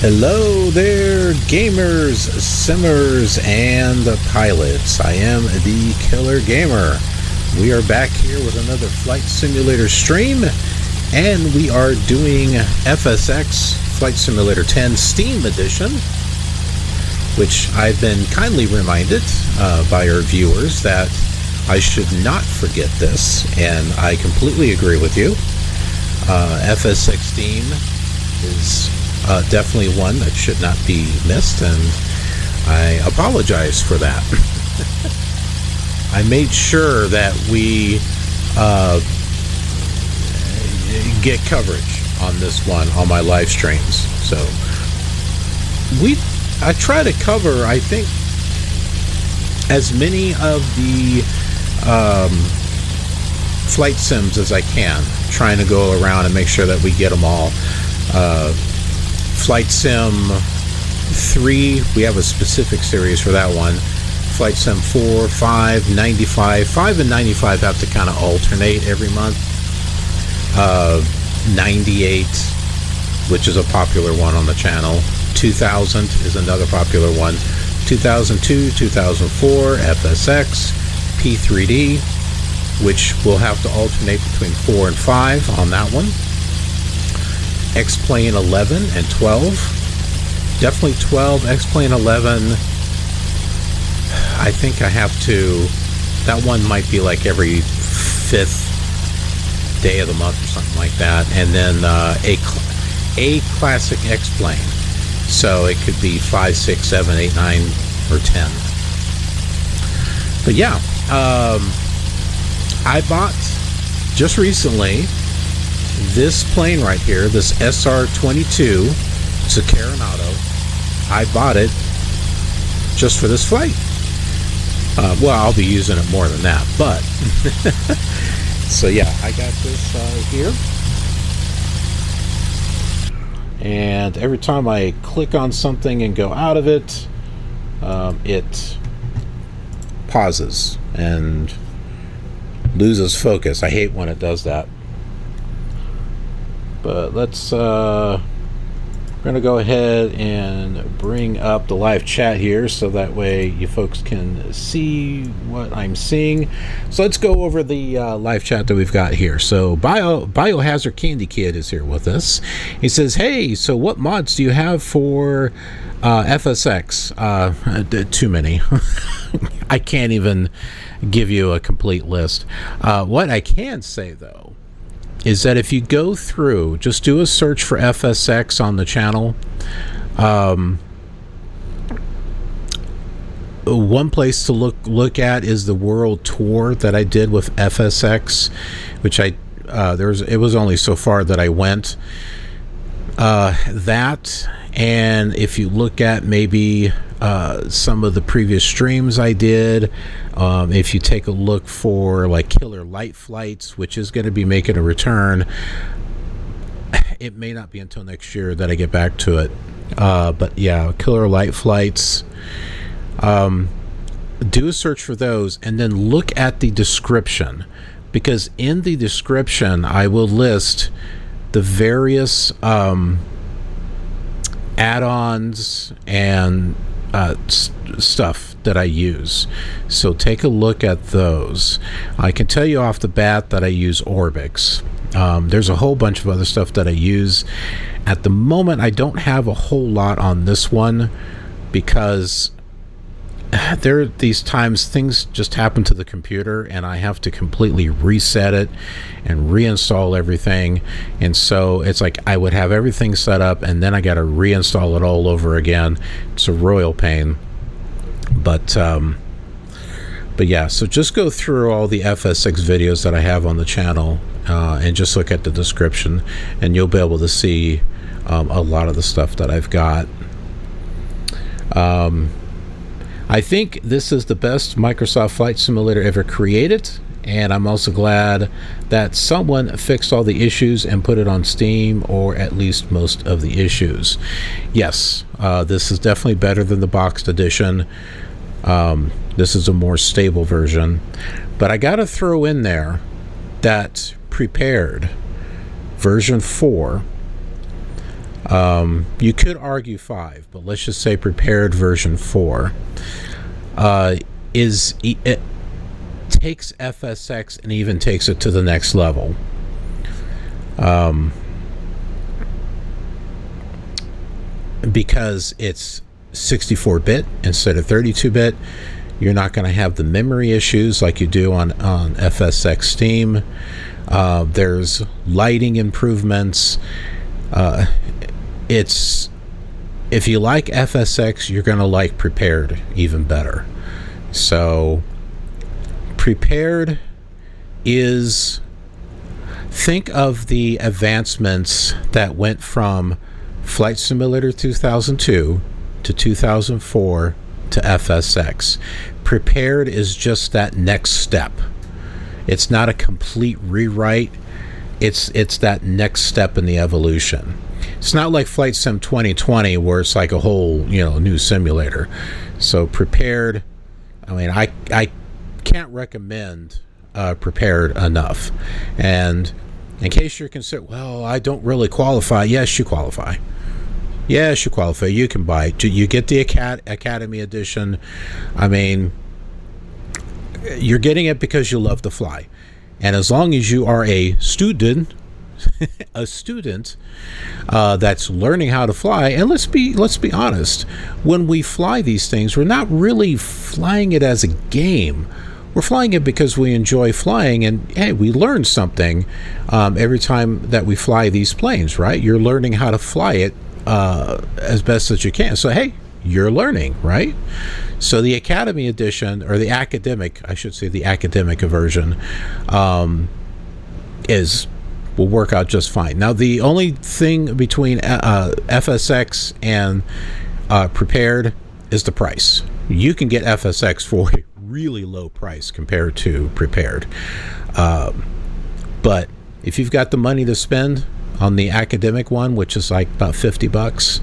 Hello there, gamers, simmers, and pilots. I am the Killer Gamer. We are back here with another Flight Simulator stream, and we are doing FSX Flight Simulator 10 Steam Edition, which I've been kindly reminded by our viewers that I should not forget this, and I completely agree with you. FSX Steam is definitely one that should not be missed, and I apologize for that. I made sure that we get coverage on this one on my live streams. So I try to cover, I think, as many of the flight sims as I can, trying to go around and make sure that we get them all. Flight Sim 3, we have a specific series for that one. Flight Sim 4, 5, 95. 5 and 95 have to kind of alternate every month. 98, which is a popular one on the channel. 2000 is another popular one. 2002, 2004, FSX, P3D, which will have to alternate between 4 and 5 on that one. X-Plane 11 and 12. Definitely 12. X-Plane 11, I think I have to, that one might be like every 5th day of the month or something like that. And then a classic X-Plane. So it could be 5, 6, 7, 8, 9, or 10. But yeah, I bought just recently this plane right here, this SR22. It's a Carenado. I bought it just for this flight. Well, I'll be using it more than that, but so yeah, I got this here, and every time I click on something and go out of it, it pauses and loses focus. I hate when it does that. But let's we're gonna go ahead and bring up the live chat here so that way you folks can see what I'm seeing. So let's go over the live chat that we've got here. So Biohazard Candy Kid is here with us. He says, hey, so what mods do you have for FSX? Too many. I can't even give you a complete list. What I can say though is that if you go through, just do a search for FSX on the channel. One place to look at is the world tour that I did with FSX, which it was only so far that I went. That, and if you look at maybe some of the previous streams I did, if you take a look for like Killer Light Flights, which is going to be making a return, it may not be until next year that I get back to it, but yeah, Killer Light Flights, do a search for those and then look at the description, because in the description I will list the various add-ons and stuff that I use. So take a look at those. I can tell you off the bat that I use Orbix. There's a whole bunch of other stuff that I use. At the moment, I don't have a whole lot on this one because there are these times things just happen to the computer and I have to completely reset it and reinstall everything, and so it's like I would have everything set up and then I got to reinstall it all over again. It's a royal pain. But yeah, so just go through all the FSX videos that I have on the channel and just look at the description and you'll be able to see a lot of the stuff that I've got. I think this is the best Microsoft Flight Simulator ever created, and I'm also glad that someone fixed all the issues and put it on Steam, or at least most of the issues. Yes, this is definitely better than the boxed edition. This is a more stable version, but I gotta throw in there that Prepared version 4 You could argue 5, but let's just say prepared version 4 it takes FSX and even takes it to the next level. Because it's 64-bit instead of 32-bit, you're not going to have the memory issues like you do on FSX Steam. There's lighting improvements. If you like FSX, you're going to like Prepared even better. So Prepared is, think of the advancements that went from Flight Simulator 2002 to 2004 to FSX. Prepared is just that next step. It's not a complete rewrite. It's that next step in the evolution. It's not like Flight Sim 2020 where it's like a whole, new simulator. So Prepared, I mean, I can't recommend Prepared enough. And in case you're considering, well, I don't really qualify. Yes, you qualify. Yes, you qualify. You can buy it. You get the Academy Edition. I mean, you're getting it because you love to fly. And as long as you are a student, that's learning how to fly, and let's be honest, when we fly these things, we're not really flying it as a game. We're flying it because we enjoy flying, and hey, we learn something every time that we fly these planes, right? You're learning how to fly it as best as you can. So hey, you're learning, right? So the Academy Edition, or the academic, I should say the academic version, will work out just fine. Now, the only thing between FSX and Prepared is the price. You can get FSX for a really low price compared to Prepared. But if you've got the money to spend on the academic one, which is like about $50,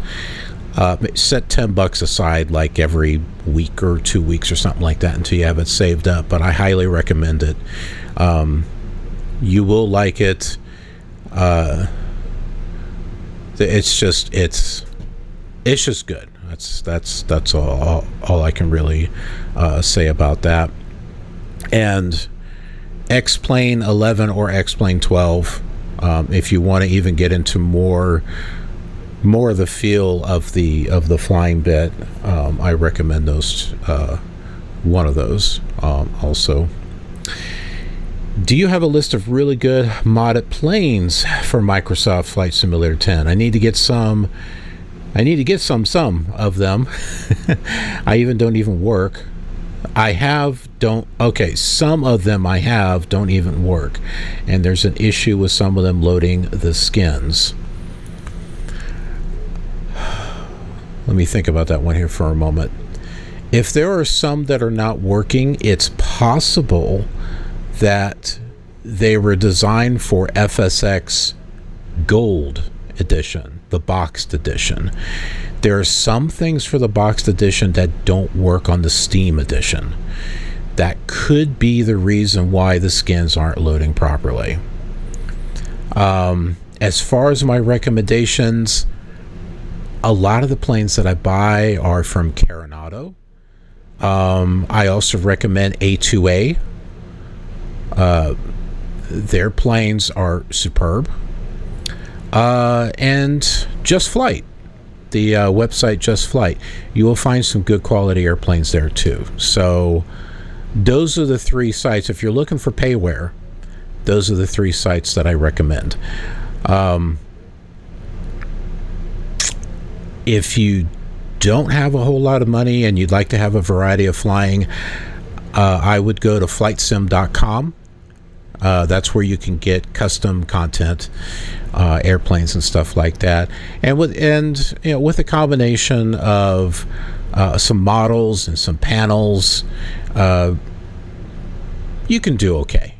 set $10 aside like every week or 2 weeks or something like that until you have it saved up. But I highly recommend it. You will like it. It's just good. That's all I can really say about that. And X-Plane 11 or X-Plane 12, if you want to even get into more of the feel of the flying bit, I recommend those. One of those also. Do you have a list of really good modded planes for Microsoft Flight Simulator 10? I need to get some of them. I don't even work. Some of them I have don't even work. And there's an issue with some of them loading the skins. Let me think about that one here for a moment. If there are some that are not working, it's possible that they were designed for FSX Gold Edition, the boxed edition. There are some things for the boxed edition that don't work on the Steam edition. That could be the reason why the skins aren't loading properly. As far as my recommendations, a lot of the planes that I buy are from Carenado. I also recommend A2A. Their planes are superb. And Just Flight, the website Just Flight, you will find some good quality airplanes there too. So those are the 3 sites. If you're looking for payware, those are the 3 sites that I recommend. If you don't have a whole lot of money and you'd like to have a variety of flying, I would go to flightsim.com. That's where you can get custom content, airplanes and stuff like that. And with a combination of some models and some panels, you can do okay.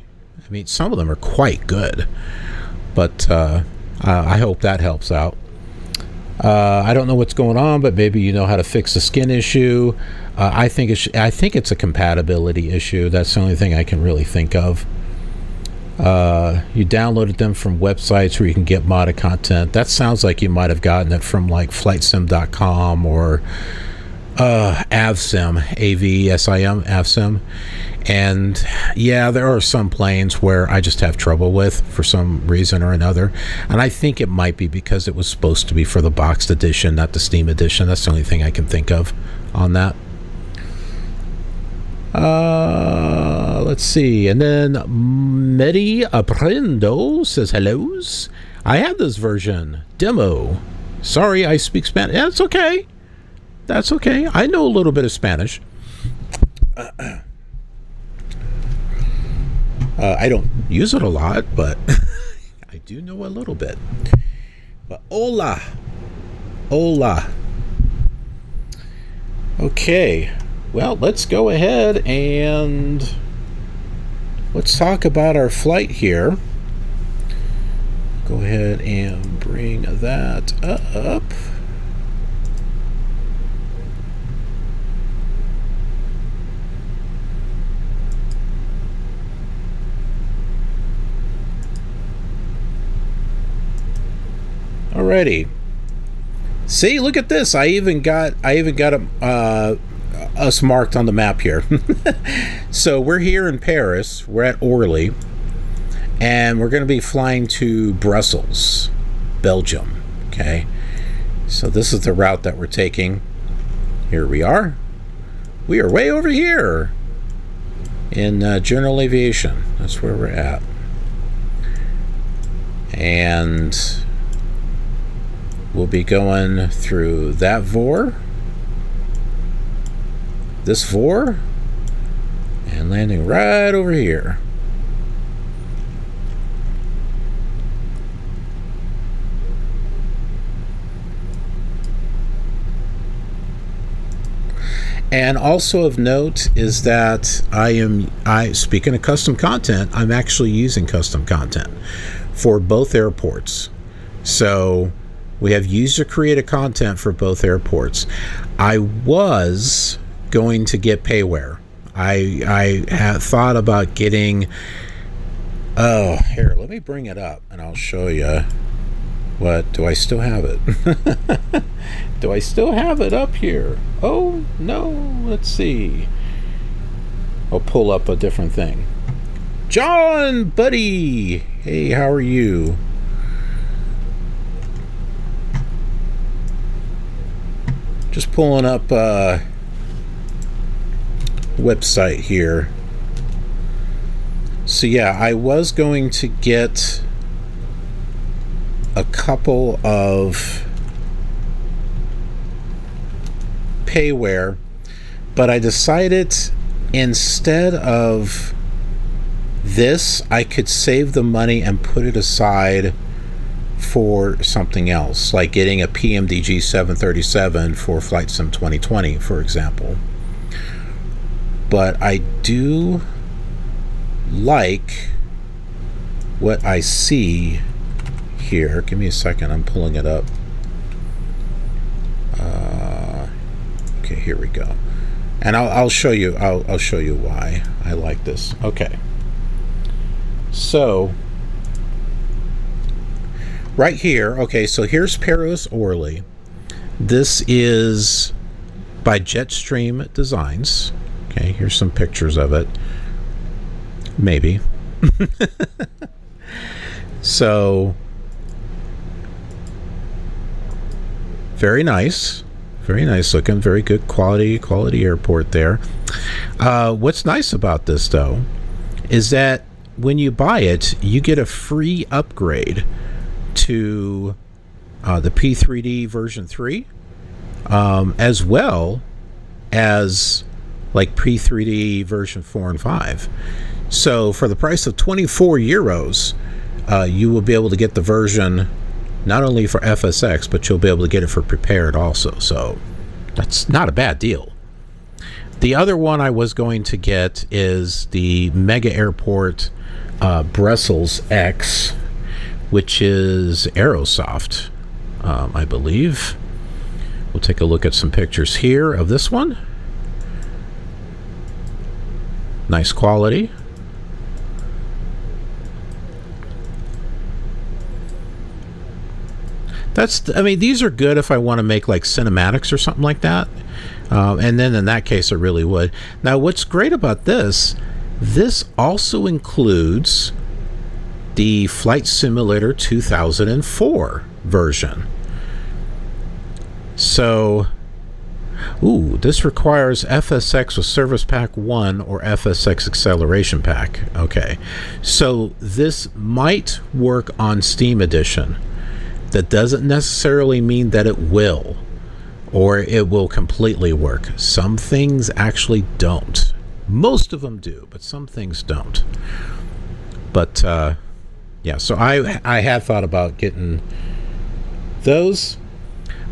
I mean, some of them are quite good, but I hope that helps out. I don't know what's going on, but maybe you know how to fix the skin issue. I think it's a compatibility issue. That's the only thing I can really think of. You downloaded them from websites where you can get modded content. That sounds like you might have gotten it from like flightsim.com or avsim, AVSIM, avsim. And yeah, there are some planes where I just have trouble with for some reason or another. And I think it might be because it was supposed to be for the boxed edition, not the Steam edition. That's the only thing I can think of on that. Let's see. And then Medi Aprendo says hellos. I have this version demo. Sorry, I speak Spanish. That's okay. That's okay. I know a little bit of Spanish. I don't use it a lot, but I do know a little bit. But hola. Hola. Okay. Well, let's go ahead and let's talk about our flight here. Go ahead and bring that up. Alrighty. See, look at this. I even got us marked on the map here. So we're here in Paris. We're at Orly, and we're going to be flying to Brussels, Belgium. Okay. So this is the route that we're taking. Here we are. We are way over here in general aviation. That's where we're at. And we'll be going through that VOR, this VOR, and landing right over here. And also of note is that speaking of custom content, I'm actually using custom content for both airports. So we have user created content for both airports. I was going to get payware. I had thought about getting, here, let me bring it up and I'll show you. What, do I still have it? Do I still have it up here? Oh, no, let's see. I'll pull up a different thing. John, buddy! Hey, how are you? Just pulling up website here. So yeah, I was going to get a couple of payware, but I decided instead of this, I could save the money and put it aside for something else, like getting a PMDG 737 for Flight Sim 2020, for example. But I do like what I see here. Give me a second, I'm pulling it up. Okay, here we go. And I'll show you. I'll show you why I like this. Okay. So right here. Okay, so here's Paris Orly. This is by Jetstream Designs. Okay, here's some pictures of it. Maybe. So very nice looking, very good quality airport there. What's nice about this though is that when you buy it, you get a free upgrade to the P3D version 3, as well as like P3D version 4 and 5. So for the price of 24 euros, you will be able to get the version not only for FSX, but you'll be able to get it for prepared also. So that's not a bad deal. The other one I was going to get is the Mega Airport Brussels X, which is Aerosoft, I believe. We'll take a look at some pictures here of this one. Nice quality. I mean, these are good if I want to make like cinematics or something like that. And then in that case, it really would. Now, what's great about this also includes the Flight Simulator 2004 version. So, this requires FSX with Service Pack 1 or FSX Acceleration Pack. Okay, so this might work on Steam Edition. That doesn't necessarily mean that it will, or it will completely work. Some things actually don't. Most of them do, but some things don't. But yeah, so I had thought about getting those,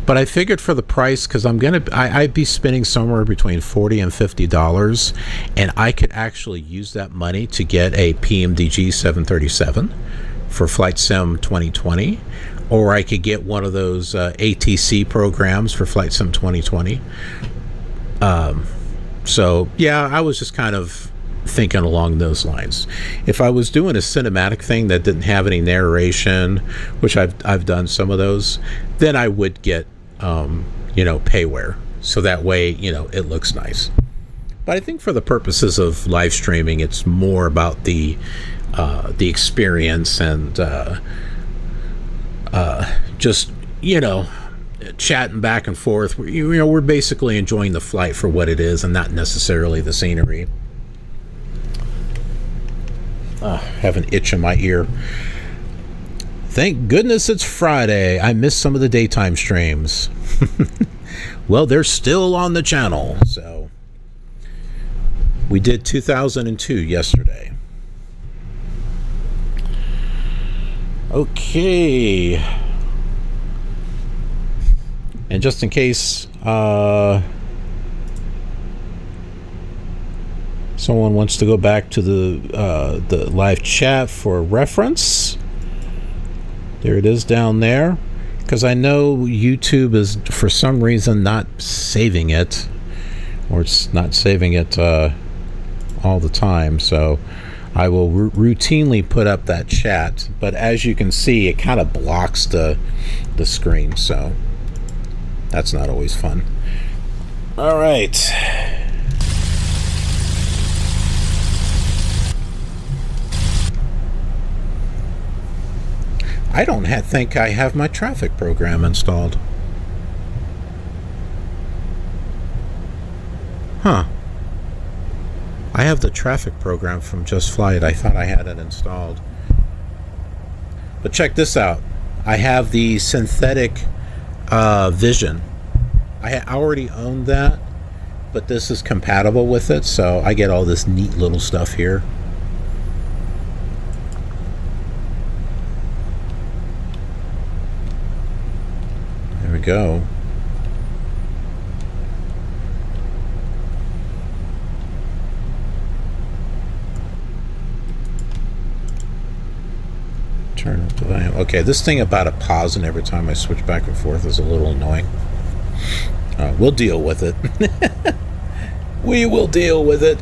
but I figured for the price, because I'd be spending somewhere between $40 and $50, and I could actually use that money to get a PMDG 737 for Flight Sim 2020, or I could get one of those ATC programs for Flight Sim 2020. So yeah, I was just kind of thinking along those lines. If I was doing a cinematic thing that didn't have any narration, which I've done some of those, then I would get payware, so that way it looks nice. But I think for the purposes of live streaming, it's more about the experience and just chatting back and forth. We're basically enjoying the flight for what it is and not necessarily the scenery. Have an itch in my ear. Thank goodness it's Friday. I missed some of the daytime streams. Well, they're still on the channel. So we did 2002 yesterday. Okay. And just in case someone wants to go back to the live chat for reference, there it is down there, because I know YouTube is for some reason not saving it, or it's not saving it all the time, so I will routinely put up that chat, but as you can see, it kind of blocks the screen, so that's not always fun. All right. I don't think I have my traffic program installed. Huh. I have the traffic program from Just Flight. I thought I had it installed. But check this out. I have the synthetic vision. I already owned that, but this is compatible with it, so I get all this neat little stuff here. There we go. Turn up the volume. Okay, this thing about it pausing every time I switch back and forth is a little annoying. We'll deal with it. We will deal with it.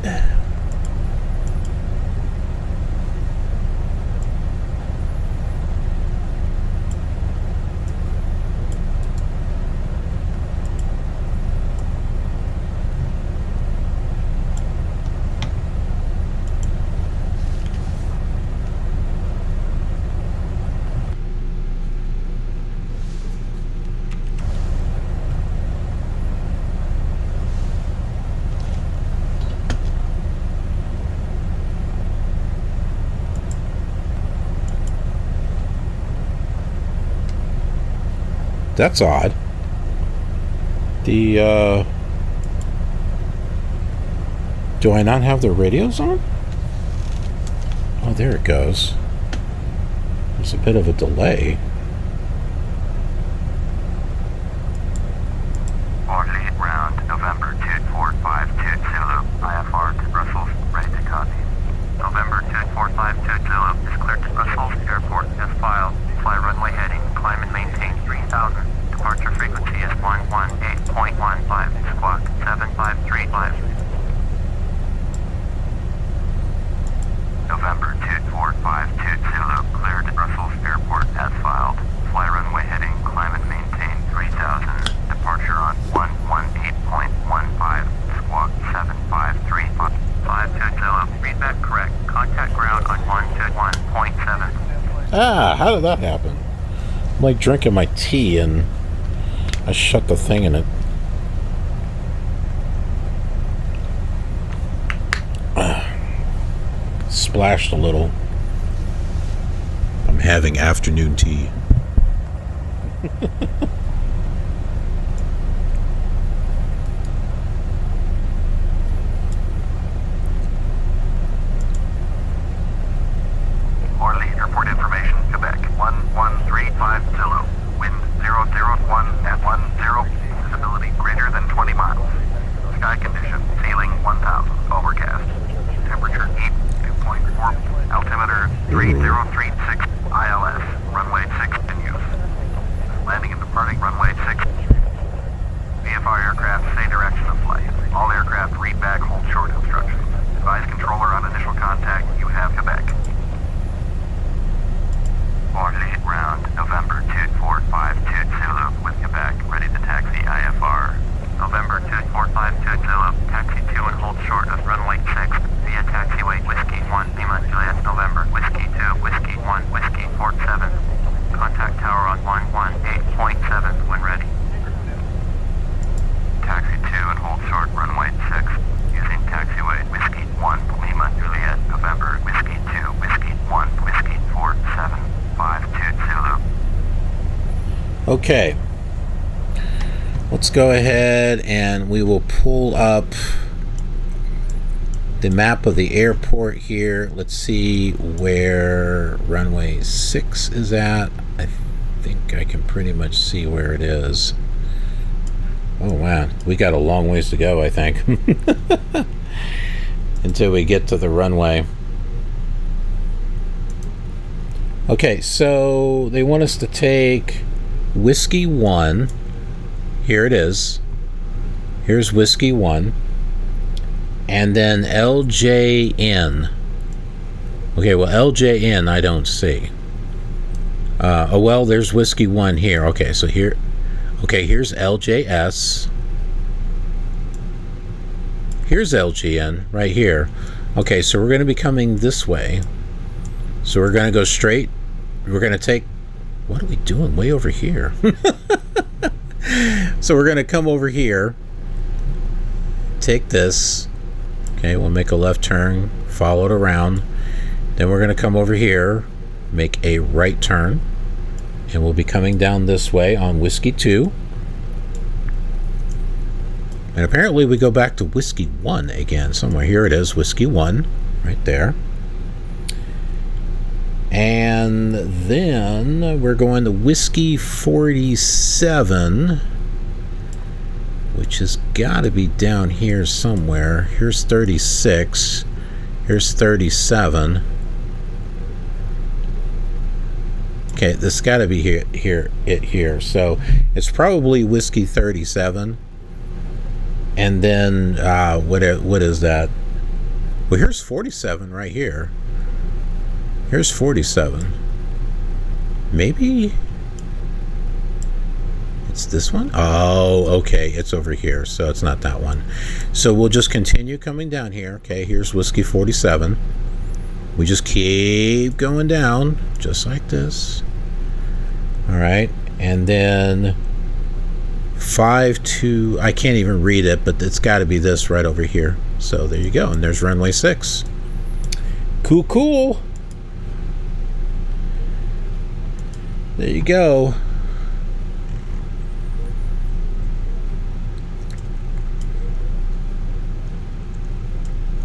That's odd. Do I not have the radios on? Oh, there it goes. There's a bit of a delay. Orly, round, November 2452 Zulu, IFR to Brussels, ready to copy. November 2452 Zulu is cleared to Brussels Airport as filed. Fly runway heading, climb and maintain 3000. Departure frequency is 118.15, squawk 7535. November 2452 Zulu, cleared at Brussels Airport as filed. How did that happen? I'm like drinking my tea and I shut the thing in it. Splashed a little. I'm having afternoon tea. Orly, airport information, Quebec. 1135 Zulu. Wind 001 at 10. Visibility greater than 20 miles. Sky condition, ceiling 1000. Overcast. Temperature 82.4. Altimeter 3036. ILS. Runway 6 in use. Landing and departing runway 6. VFR aircraft say direction of flight. All aircraft read back hold short instructions. Advise controller on initial contact. You have Quebec. Orly, ground, November 2452 Zulu with Quebec, ready to taxi IFR. November 2452 Zulu, taxi 2 and hold short of runway 6 via taxiway Whiskey 1 Lima Juliet November, Whiskey 2, Whiskey 1, Whiskey 47. Contact tower on 118.7 when ready. Taxi 2 and hold short runway 6 using taxiway Whiskey 1 Lima Juliet November, Whiskey 2, Whiskey 1, Whiskey 47. 52 Zulu. Okay. Let's go ahead and we will pull up the map of the airport here. Let's see where runway 6 is at. I think I can pretty much see where it is. Oh man, we got a long ways to go, I think, until we get to the runway. Okay, so they want us to take Whiskey 1. Here it is. Here's Whiskey 1. And then LJN. Okay, well, LJN I don't see. Oh, well, there's Whiskey 1 here. Okay, so here. Okay, here's LJS. Here's LGN right here. Okay, so we're going to be coming this way. So we're going to go straight. We're going to take... What are we doing way over here? So we're going to come over here. Take this. Okay, we'll make a left turn. Follow it around. Then we're going to come over here. Make a right turn. And we'll be coming down this way on Whiskey 2. And apparently we go back to Whiskey 1 again. Somewhere here it is. Whiskey 1. Right there. And then we're going to Whiskey 47, which has got to be down here somewhere. Here's 36. Here's 37. Okay, this got to be here. So it's probably Whiskey 37. And then what is that? Well, here's 47 right here. Here's 47. Maybe it's this one? Oh, okay. It's over here, so it's not that one. So we'll just continue coming down here. Okay, here's Whiskey 47. We just keep going down, just like this. All right, and then 52. I can't even read it, but it's got to be this right over here. So there you go, and there's runway 6. Cool. There you go.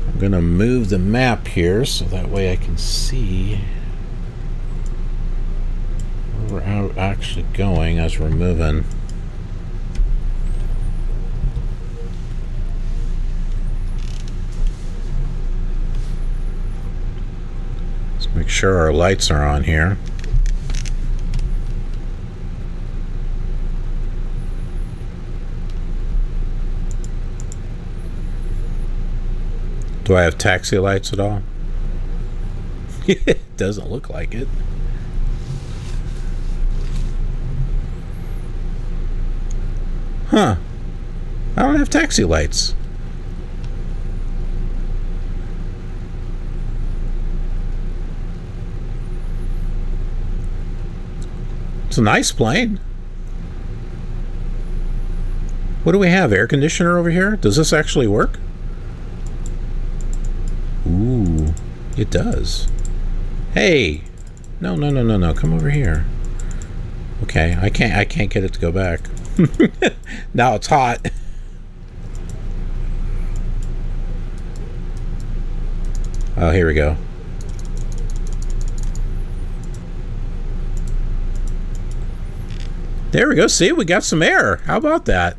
I'm going to move the map here so that way I can see where we're actually going as we're moving. Let's make sure our lights are on here. Do I have taxi lights at all? It doesn't look like it. Huh. I don't have taxi lights. It's a nice plane. What do we have? Air conditioner over here? Does this actually work? Ooh, it does. Hey, no, no, no, no, no. Come over here. Okay, I can't get it to go back. Now it's hot. Oh, here we go. There we go. See, we got some air. How about that?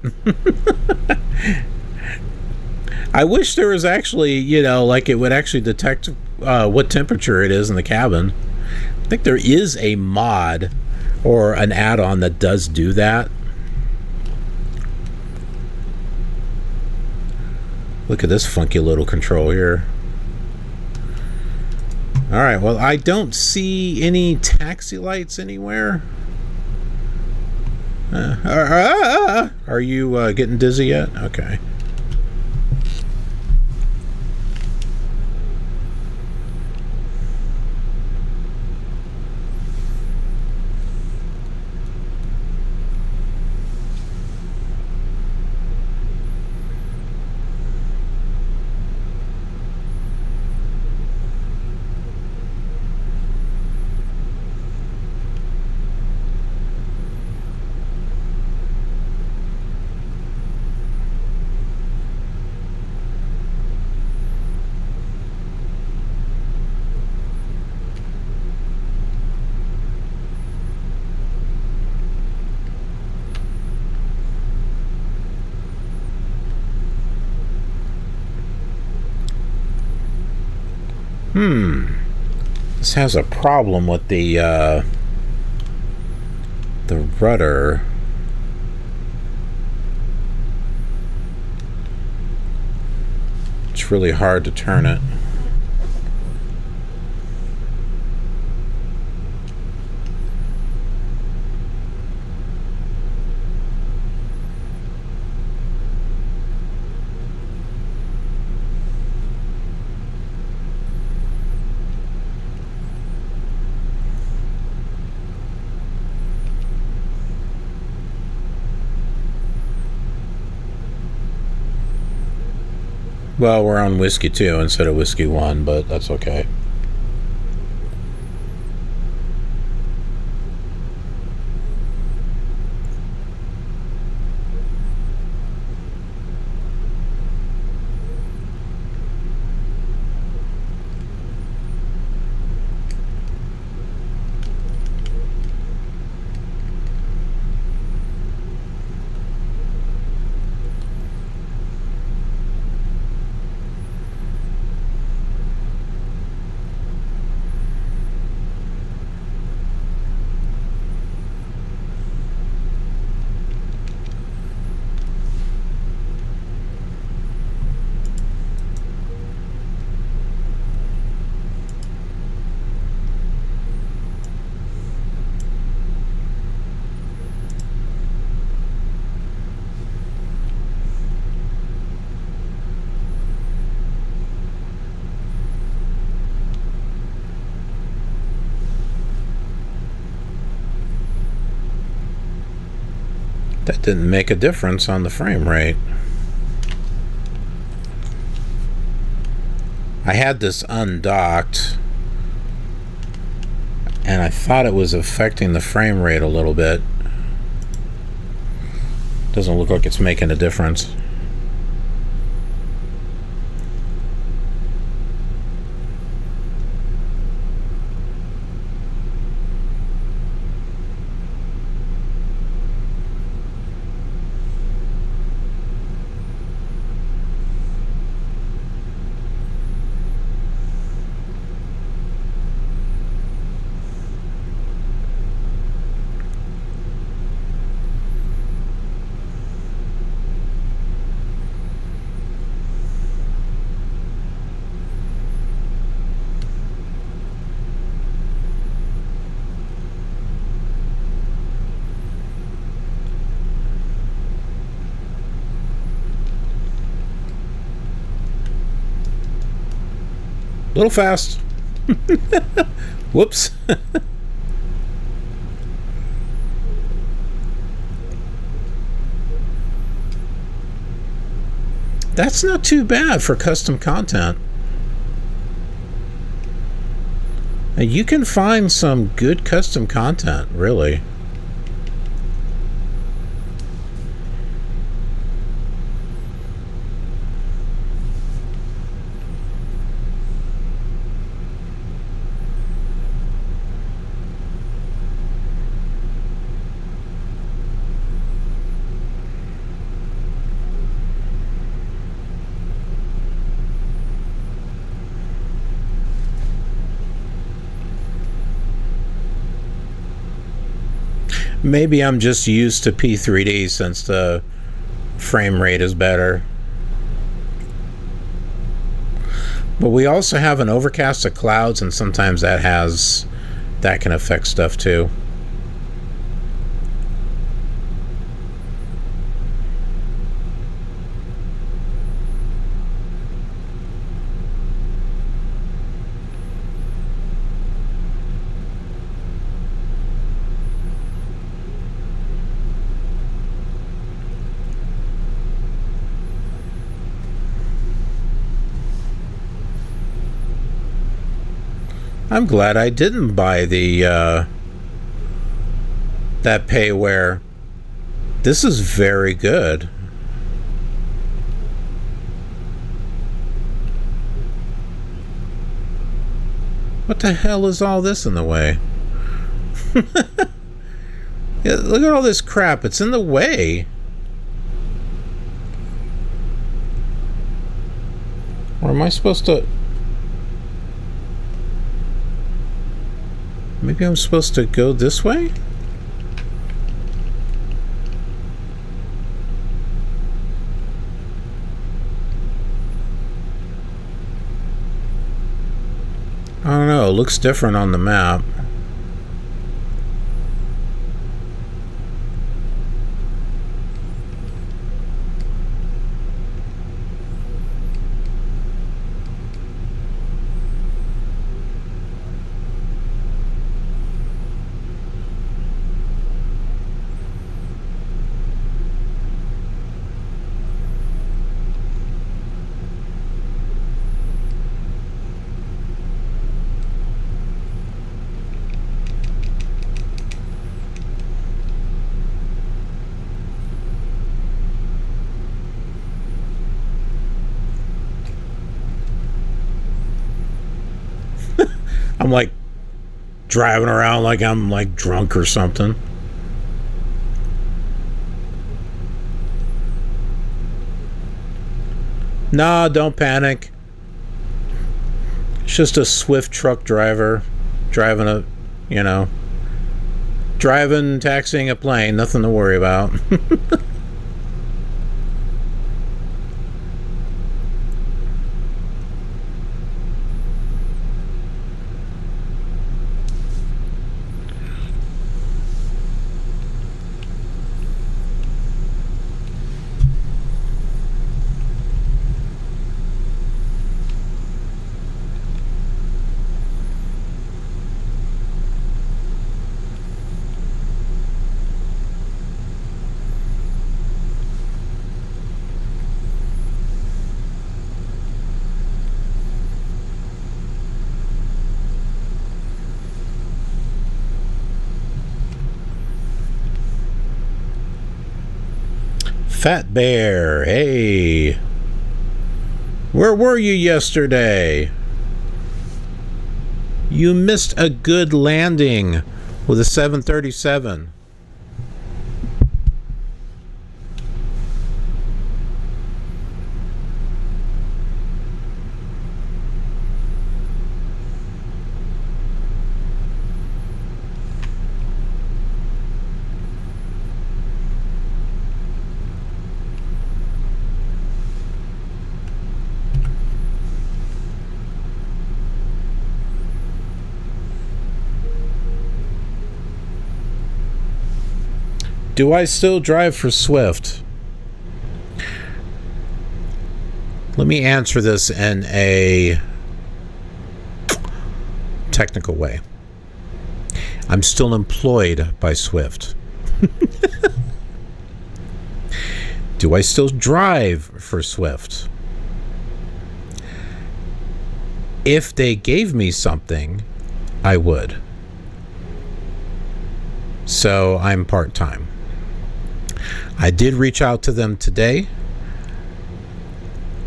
I wish there was actually, you know, like it would actually detect what temperature it is in the cabin. I think there is a mod or an add-on that does do that. Look at this funky little control here. All right, well, I don't see any taxi lights anywhere. Are you getting dizzy yet? Okay. This has a problem with the rudder. It's really hard to turn it. Well, we're on whiskey 2 instead of whiskey 1, but that's okay. That didn't make a difference on the frame rate. I had this undocked, and I thought it was affecting the frame rate a little bit. Doesn't look like it's making a difference. A little fast. Whoops. That's not too bad for custom content. And you can find some good custom content, really. Maybe I'm just used to P3D since the frame rate is better. But we also have an overcast of clouds, and sometimes that can affect stuff too. I'm glad I didn't buy the that payware. This is very good. What the hell is all this in the way? Yeah, look at all this crap. It's in the way. Or am I supposed to... Maybe I'm supposed to go this way? I don't know. It looks different on the map. I'm like driving around like I'm like drunk or something. Nah, don't panic. It's just a swift truck driver driving a, taxiing a plane. Nothing to worry about. Fat Bear, hey. Where were you yesterday? You missed a good landing with a 737. Do I still drive for Swift? Let me answer this in a technical way. I'm still employed by Swift. Do I still drive for Swift? If they gave me something, I would. So I'm part-time. I did reach out to them today.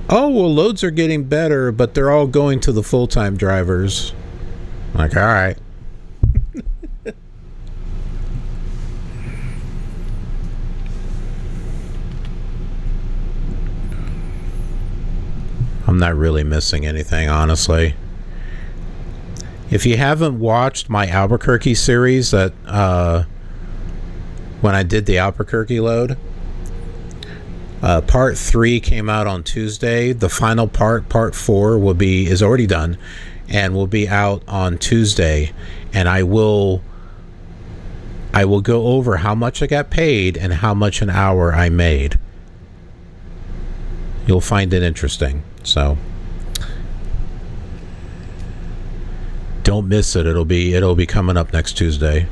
Oh, well, loads are getting better, but they're all going to the full-time drivers. Like, all right. I'm not really missing anything, honestly. If you haven't watched my Albuquerque series that when I did the Albuquerque load, part 3 came out on Tuesday. The final part 4 is already done and will be out on Tuesday, and I will go over how much I got paid and how much an hour I made. You'll find it interesting. So don't miss it. It'll be coming up next Tuesday.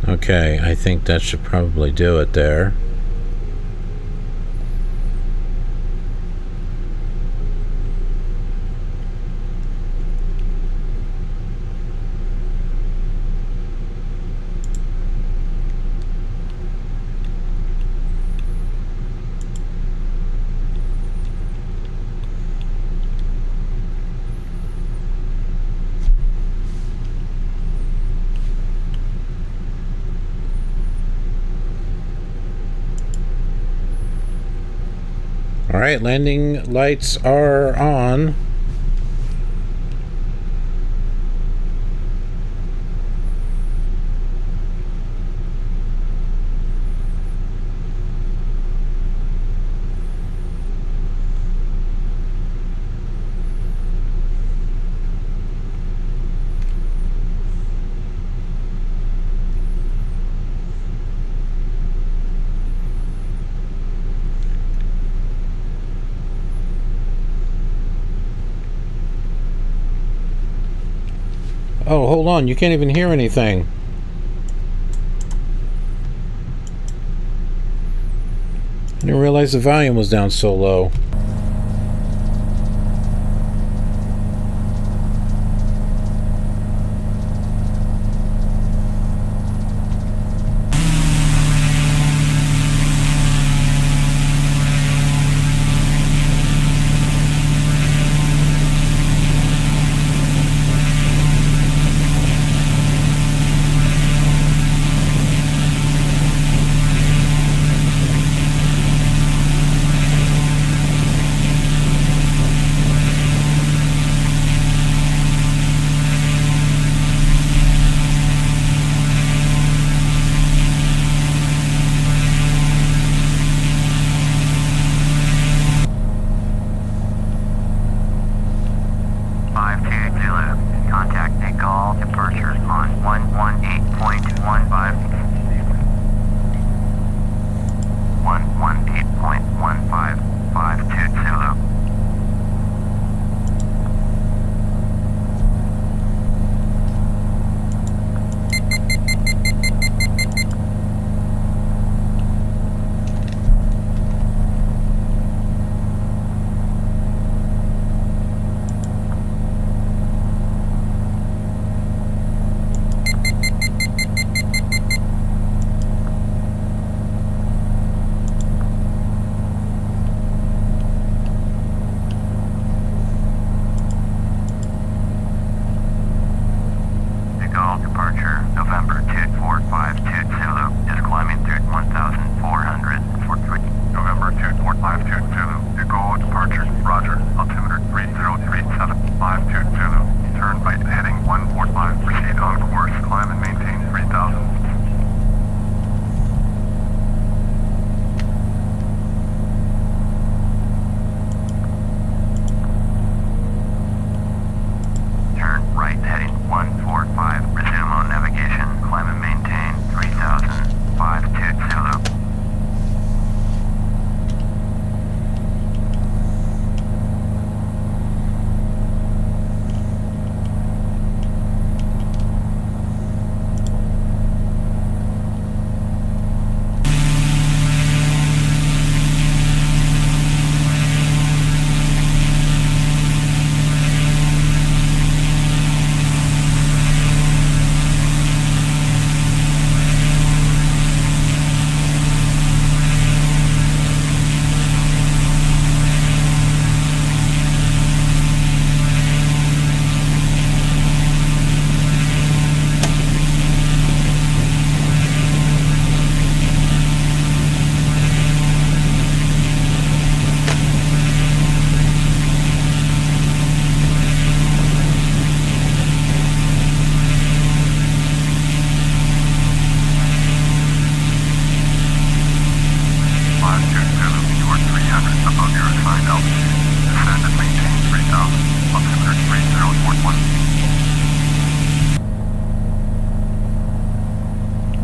Okay, I think that should probably do it there. All right, landing lights are on. Oh, hold on. You can't even hear anything. I didn't realize the volume was down so low.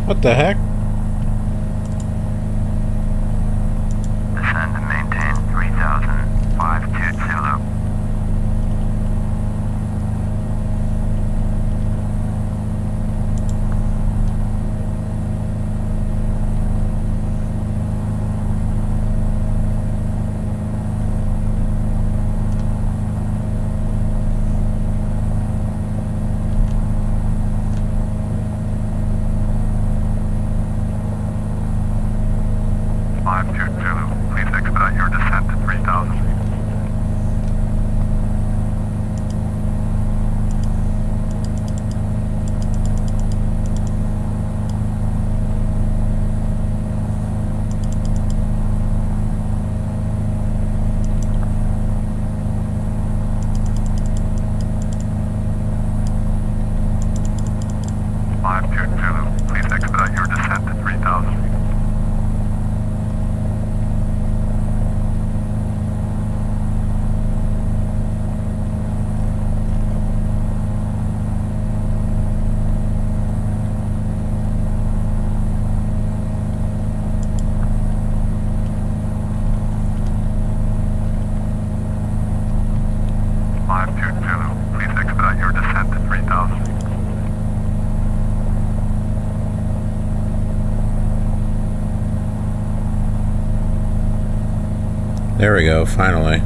What the heck? Descend and maintain 3005 Zulu. Please expedite your descent to 3000. Please expedite your descent to 3000. Please expedite your descent to 3000. There we go, finally.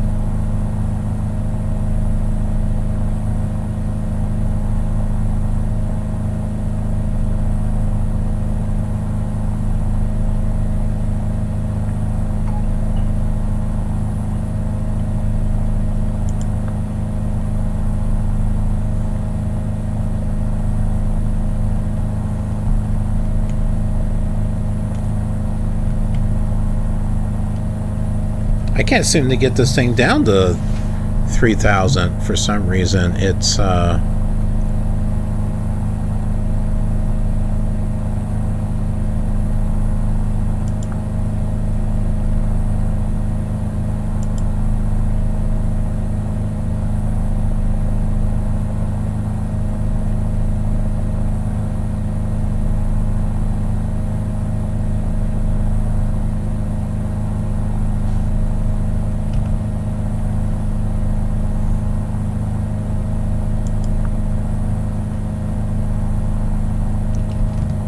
I can't seem to get this thing down to 3,000 for some reason. It's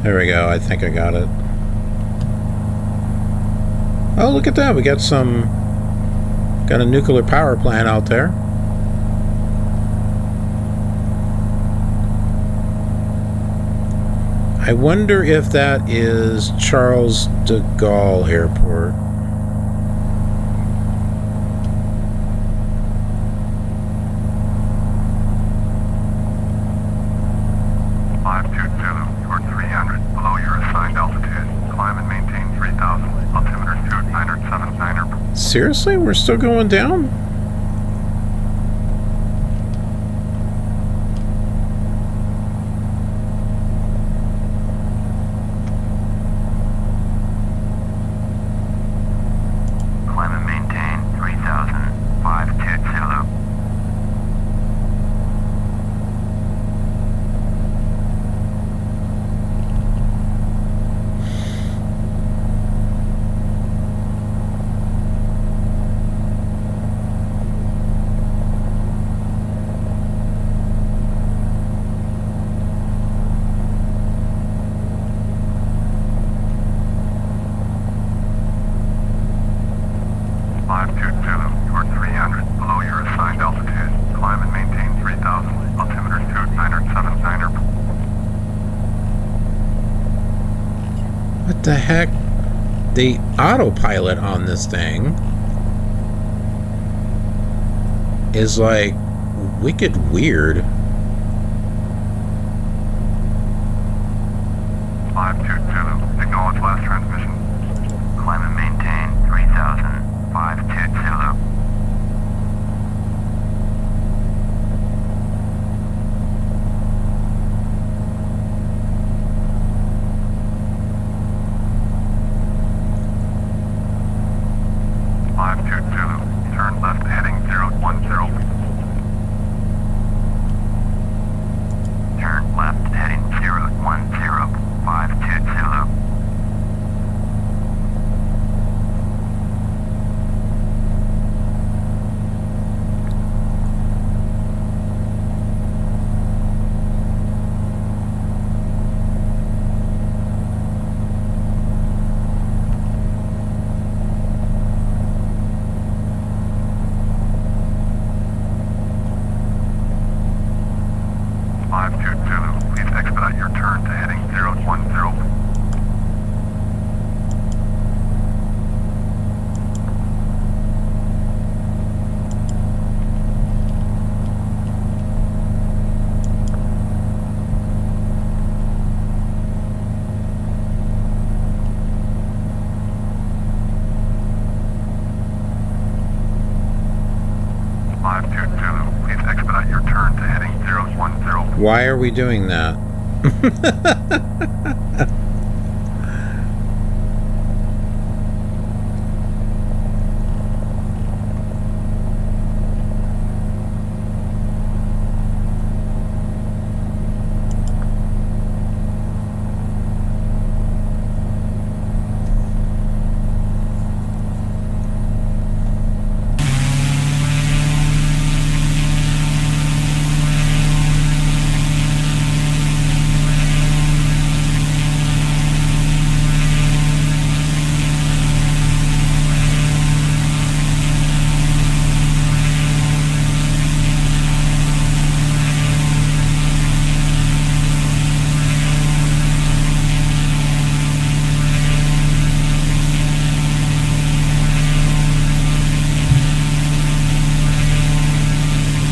there we go. I think I got it. Oh, look at that. We got a nuclear power plant out there. I wonder if that is Charles de Gaulle Airport. Seriously? We're still going down? Climb and maintain 3005 Zulu. What the heck? The autopilot on this thing is like wicked weird. 522, acknowledge last transmission. Climb and maintain 3005 Zulu. Turn left heading 010. Turn left heading 010, 520. Why are we doing that?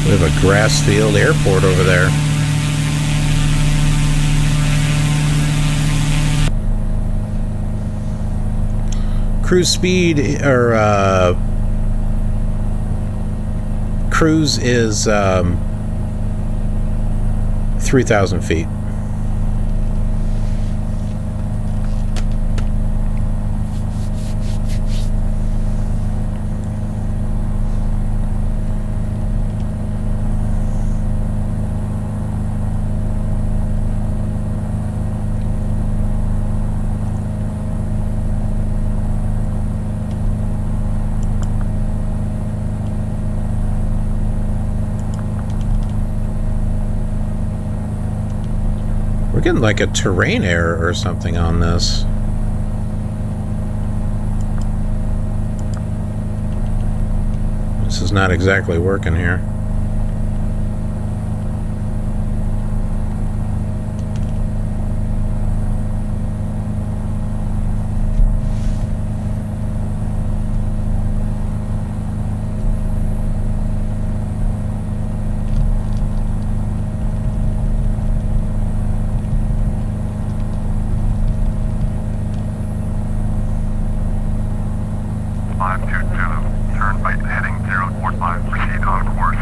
We have a grass field airport over there. Cruise speed, or cruise is 3,000 feet. We're getting like a terrain error or something on this. This is not exactly working here. Turn right heading 045, proceed on course.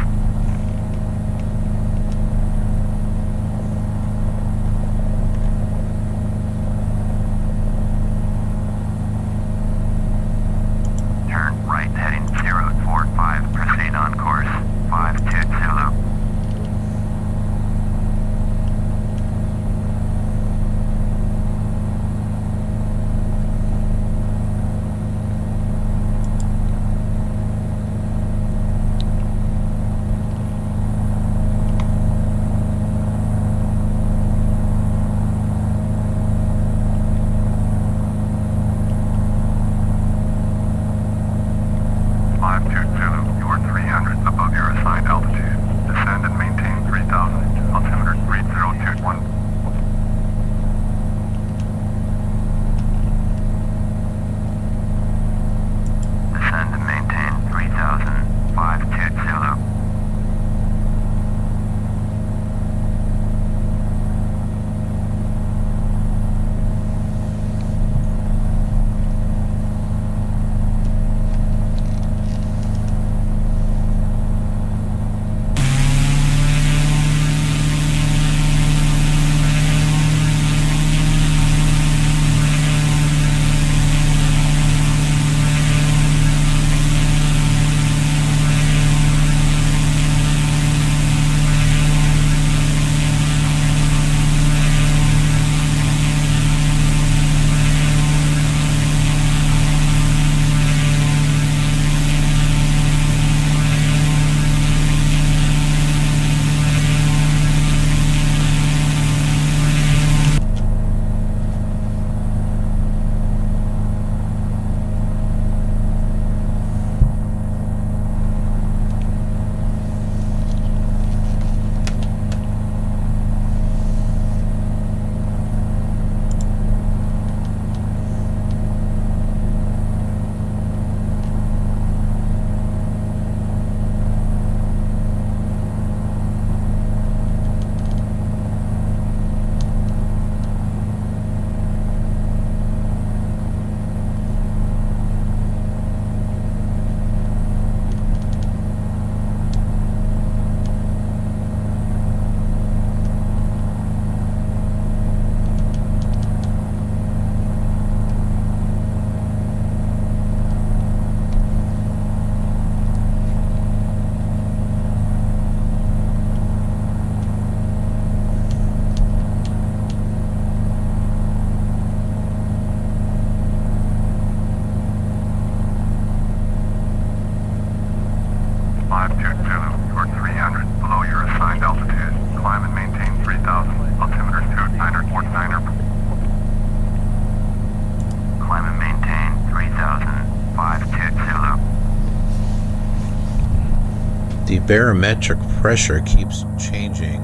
barometric pressure keeps changing.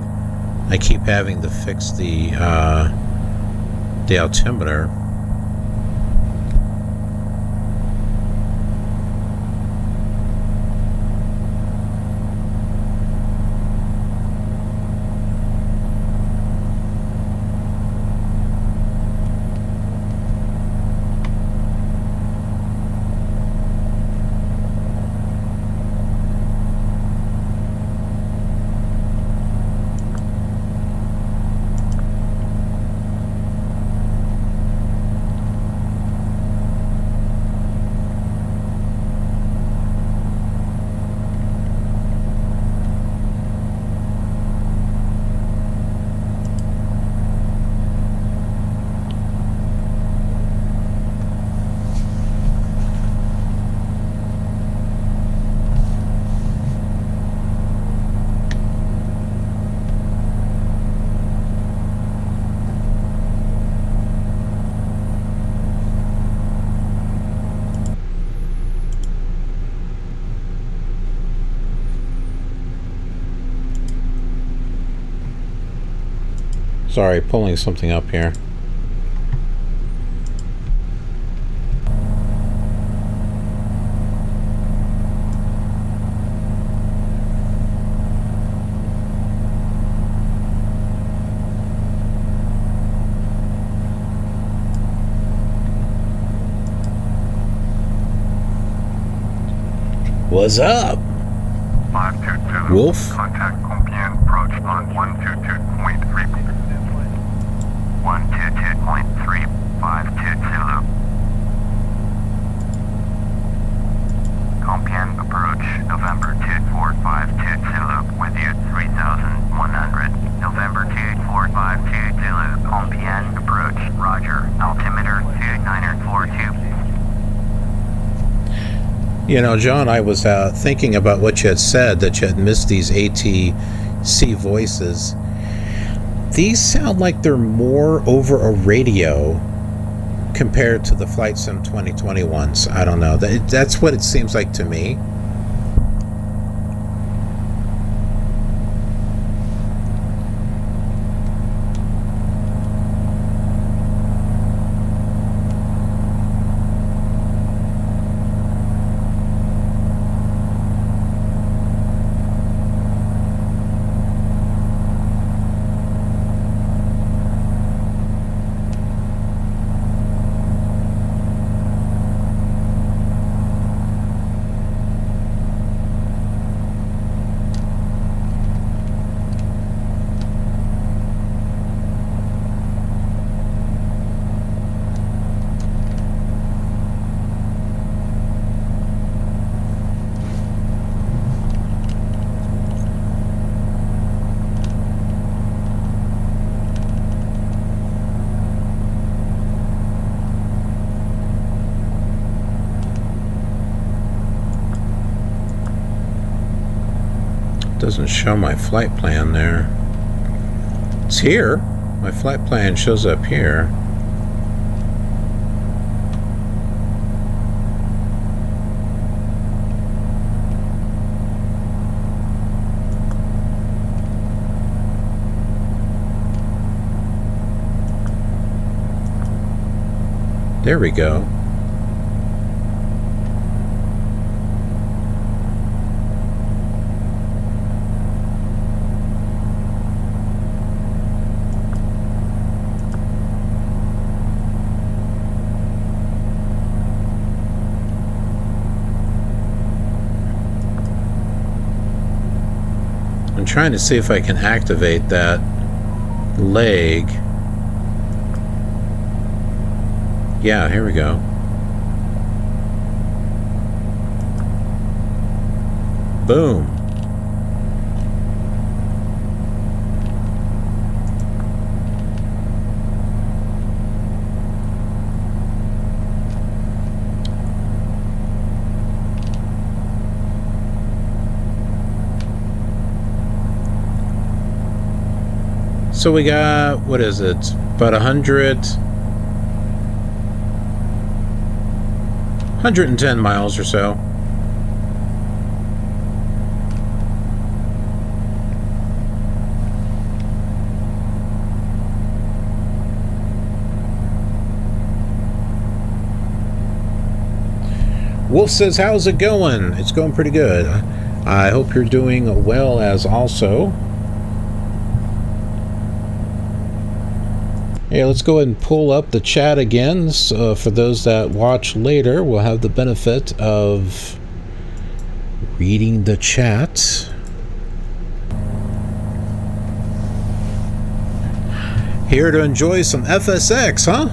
I keep having to fix the altimeter. Sorry, pulling something up here. What's up? 522 Wolf? Contact Compiègne, approach on 122.3. 122.352 Zulu. Compiègne approach, November 2452 Zulu, with you 3100. November 2452 Zulu, Compiègne approach, roger, altimeter 2942. You know, John, I was thinking about what you had said, that you had missed these ATC voices. These sound like they're more over a radio compared to the Flight Sim 2020 ones. I don't know. That's what it seems like to me. Doesn't show my flight plan there. It's here. My flight plan shows up here. There we go. I'm trying to see if I can activate that leg. Yeah, here we go. Boom. So we got, what is it? About 110 miles or so. Wolf says, how's it going? It's going pretty good. I hope you're doing well as also. Hey, let's go ahead and pull up the chat again. So for those that watch later, we'll have the benefit of reading the chat. Here to enjoy some FSX, huh?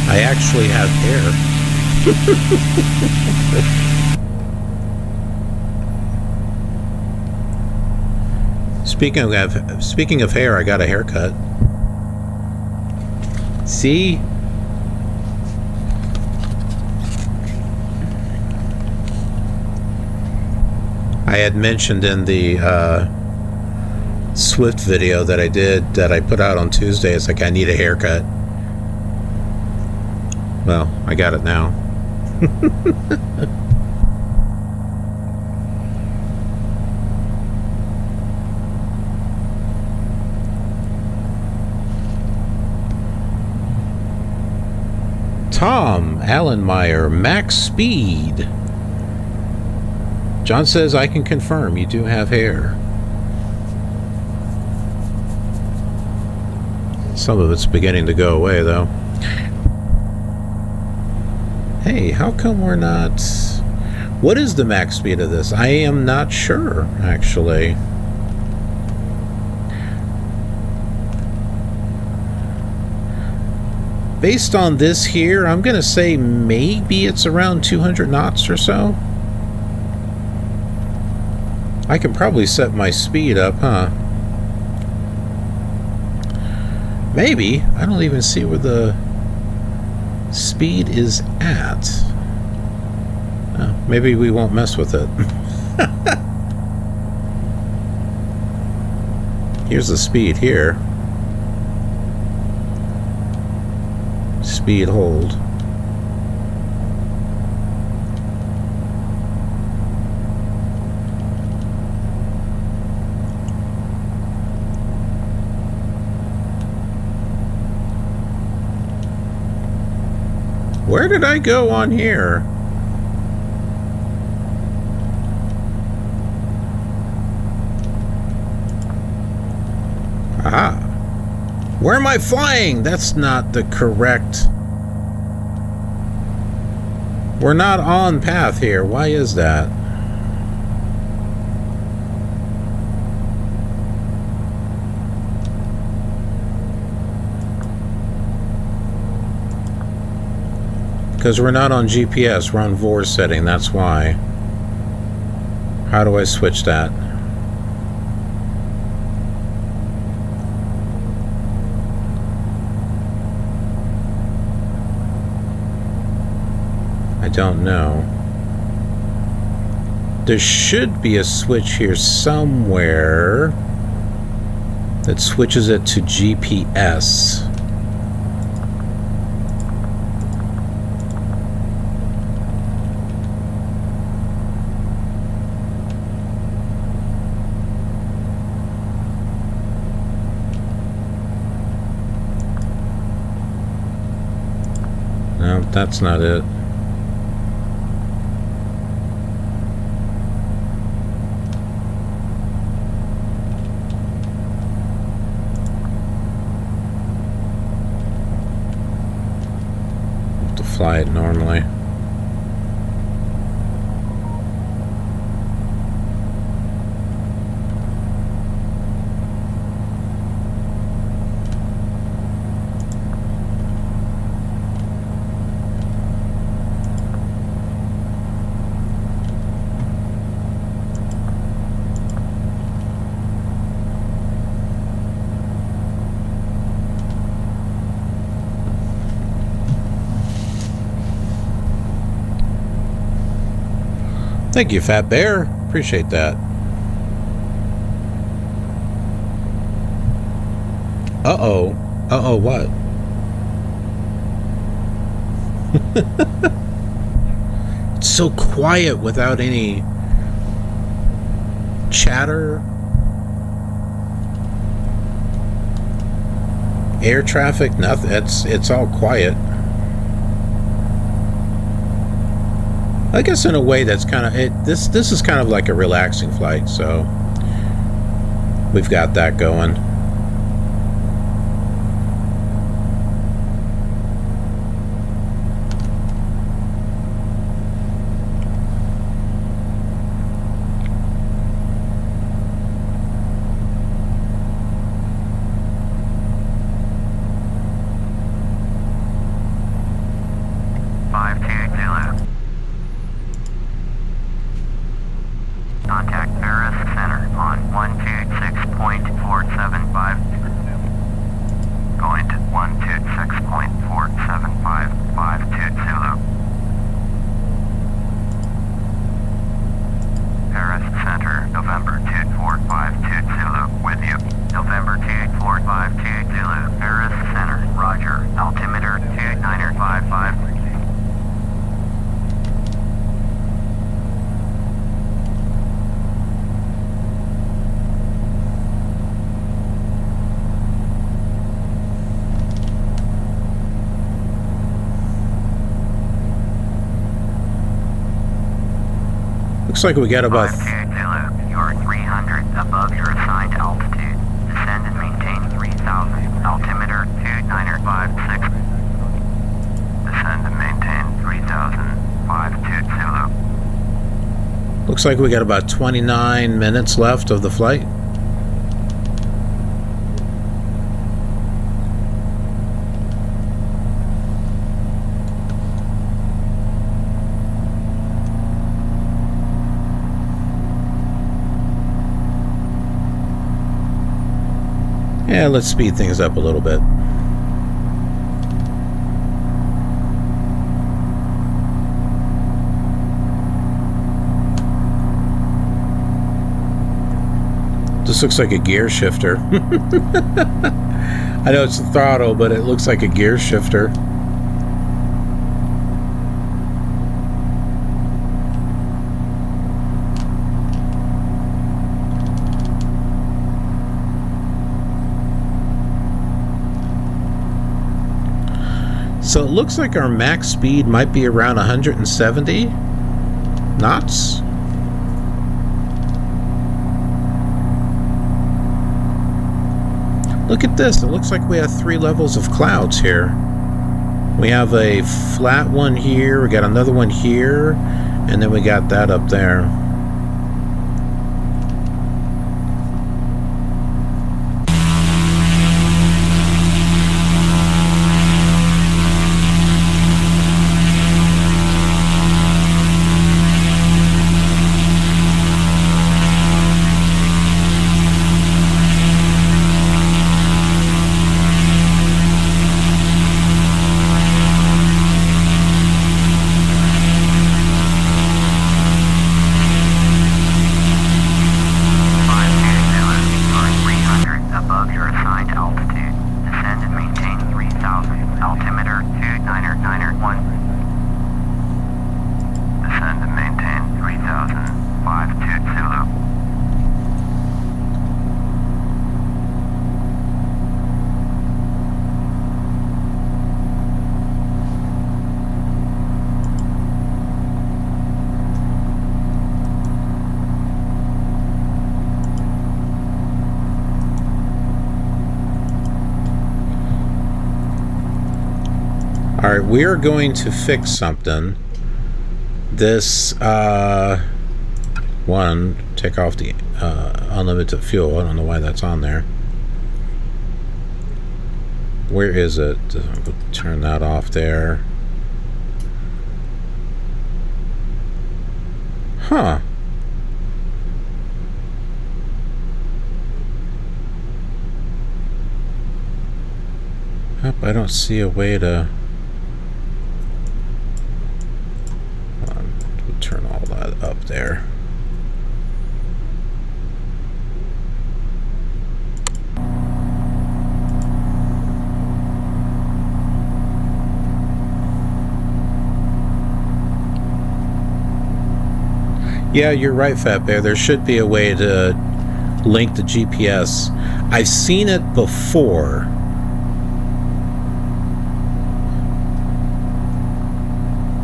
I actually have hair. Speaking of hair, I got a haircut. See? I had mentioned in the Swift video that I did, that I put out on Tuesday, it's like I need a haircut. Well, I got it now. Tom Allenmeyer, max speed. John says, I can confirm you do have hair. Some of it's beginning to go away, though. Hey, how come we're not... What is the max speed of this? I am not sure, actually. Based on this here, I'm going to say maybe it's around 200 knots or so. I can probably set my speed up, huh? Maybe. I don't even see where the speed is at. Oh, maybe we won't mess with it. Here's the speed here. Speed hold. Where did I go on here? Aha. Where am I flying? That's not the correct... We're not on path here. Why is that? Because we're not on GPS, we're on VOR setting, that's why. How do I switch that? I don't know. There should be a switch here somewhere that switches it to GPS. that's not it. Have to fly it normally. Thank you, Fat Bear. Appreciate that. Uh-oh. Uh-oh, what? It's so quiet without any chatter. Air traffic, nothing. It's all quiet. I guess in a way that's kind of it. This is kind of like a relaxing flight, so we've got that going. Contact Cirrus Center on 126.475. Going to 126.475. 52 Zulu. Cirrus Center, November 2452 Zulu. With you. November 2452 Zulu. Cirrus Center, Roger. Altimeter 2955. Looks like we got about... You're 300 above your assigned altitude. Descend and maintain 3000. Altimeter 2956. Descend and maintain 3000. 52 Zulu. Looks like we got about 29 minutes left of the flight. Yeah, let's speed things up a little bit. This looks like a gear shifter. I know it's the throttle, but it looks like a gear shifter. So it looks like our max speed might be around 170 knots. Look at this. It looks like we have 3 levels of clouds here. We have a flat one here, we got another one here, and then we got that up there. Alright, we are going to fix something. This, one, take off the unlimited fuel. I don't know why that's on there. Where is it? Turn that off there. Huh. Yep, I don't see a way to... Hold on. We'll turn all that up there. Yeah, you're right, Fat Bear. There should be a way to link the GPS. I've seen it before.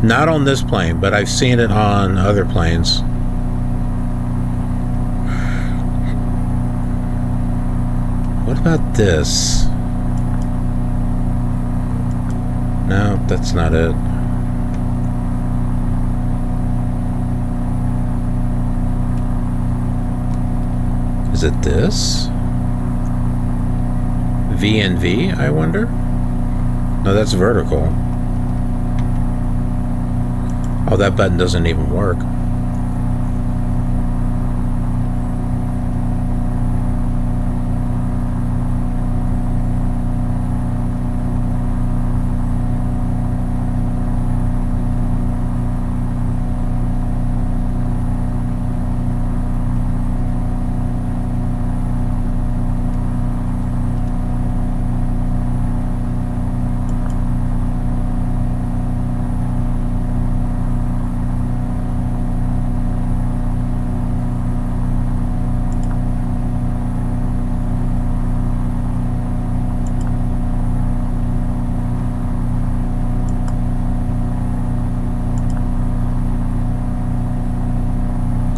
Not on this plane, but I've seen it on other planes. What about this? No, that's not it. Is it this? VNV, I wonder? No, that's vertical. Oh, that button doesn't even work.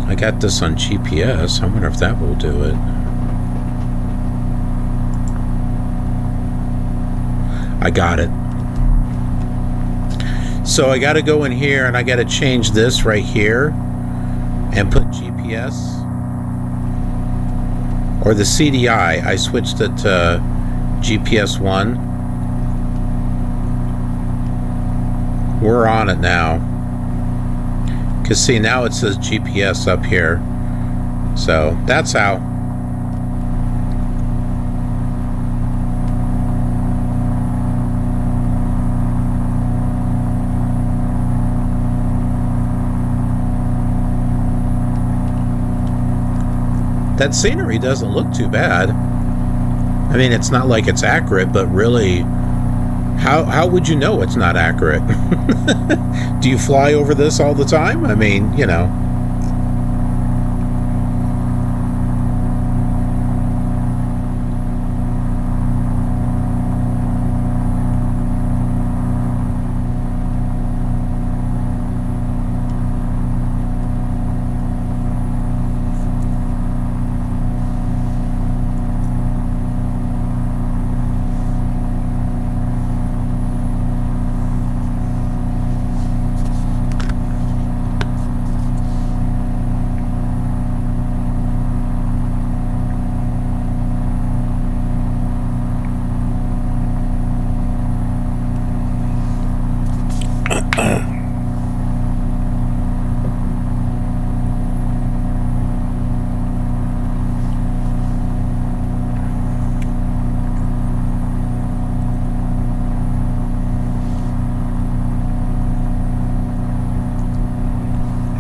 I got this on GPS. I wonder if that will do it. I got it. So I got to go in here and I got to change this right here and put GPS. Or the CDI. I switched it to GPS 1. We're on it now. Because see, now it says GPS up here. So that's how. That scenery doesn't look too bad. I mean, it's not like it's accurate, but really, how would you know it's not accurate? Do you fly over this all the time? I mean, you know.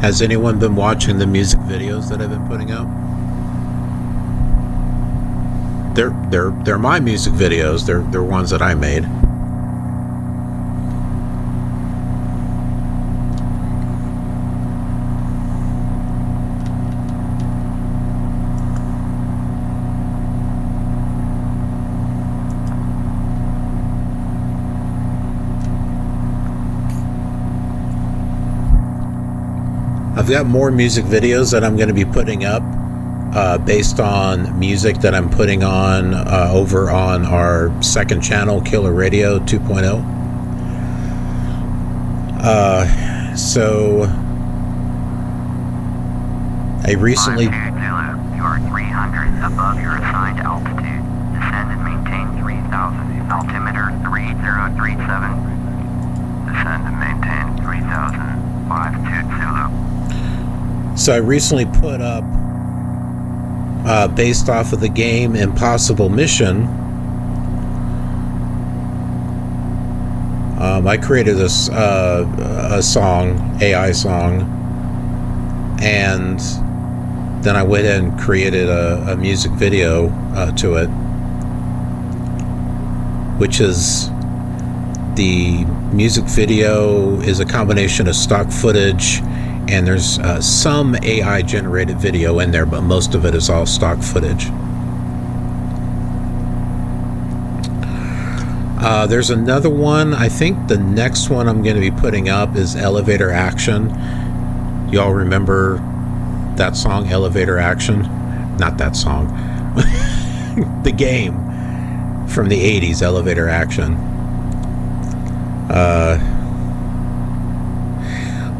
Has anyone been watching the music videos that I've been putting up? They're my music videos. They're ones that I made. I've got more music videos that I'm going to be putting up based on music that I'm putting on over on our second channel, Killer Radio 2.0. So I recently... 520, you are 300 above your assigned altitude. Descend and maintain 3,000. Altimeter 3037. Descend and maintain 3,000. 52 Zulu. So I recently put up, based off of the game Impossible Mission, I created this a song, AI song, and then I went and created a music video to it, which is, the music video is a combination of stock footage, and there's some AI generated video in there, but most of it is all stock footage. There's another one. I think the next one I'm going to be putting up is Elevator Action. Y'all remember that song, Elevator Action? Not that song. The game from the 80s, Elevator Action.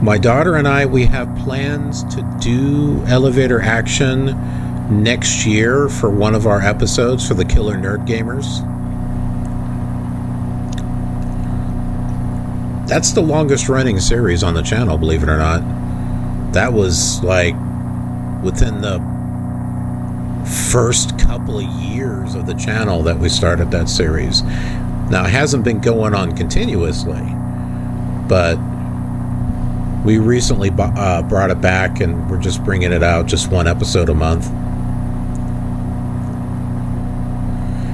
My daughter and I, we have plans to do Elevator Action next year for one of our episodes for the Killer Nerd Gamers. That's the longest running series on the channel, believe it or not. That was like within the first couple of years of the channel that we started that series. Now, it hasn't been going on continuously, but we recently brought it back, and we're just bringing it out, just one episode a month.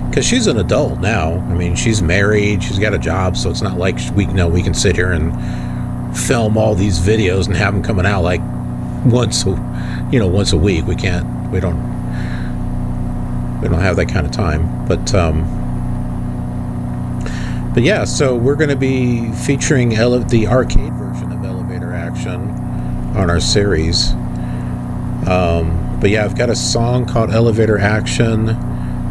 Because she's an adult now. I mean, she's married, she's got a job, so it's not like we can sit here and film all these videos and have them coming out like once a week. We can't. We don't have that kind of time. But yeah, so we're going to be featuring the arcade version of Elevator Action on our series. But yeah, I've got a song called Elevator Action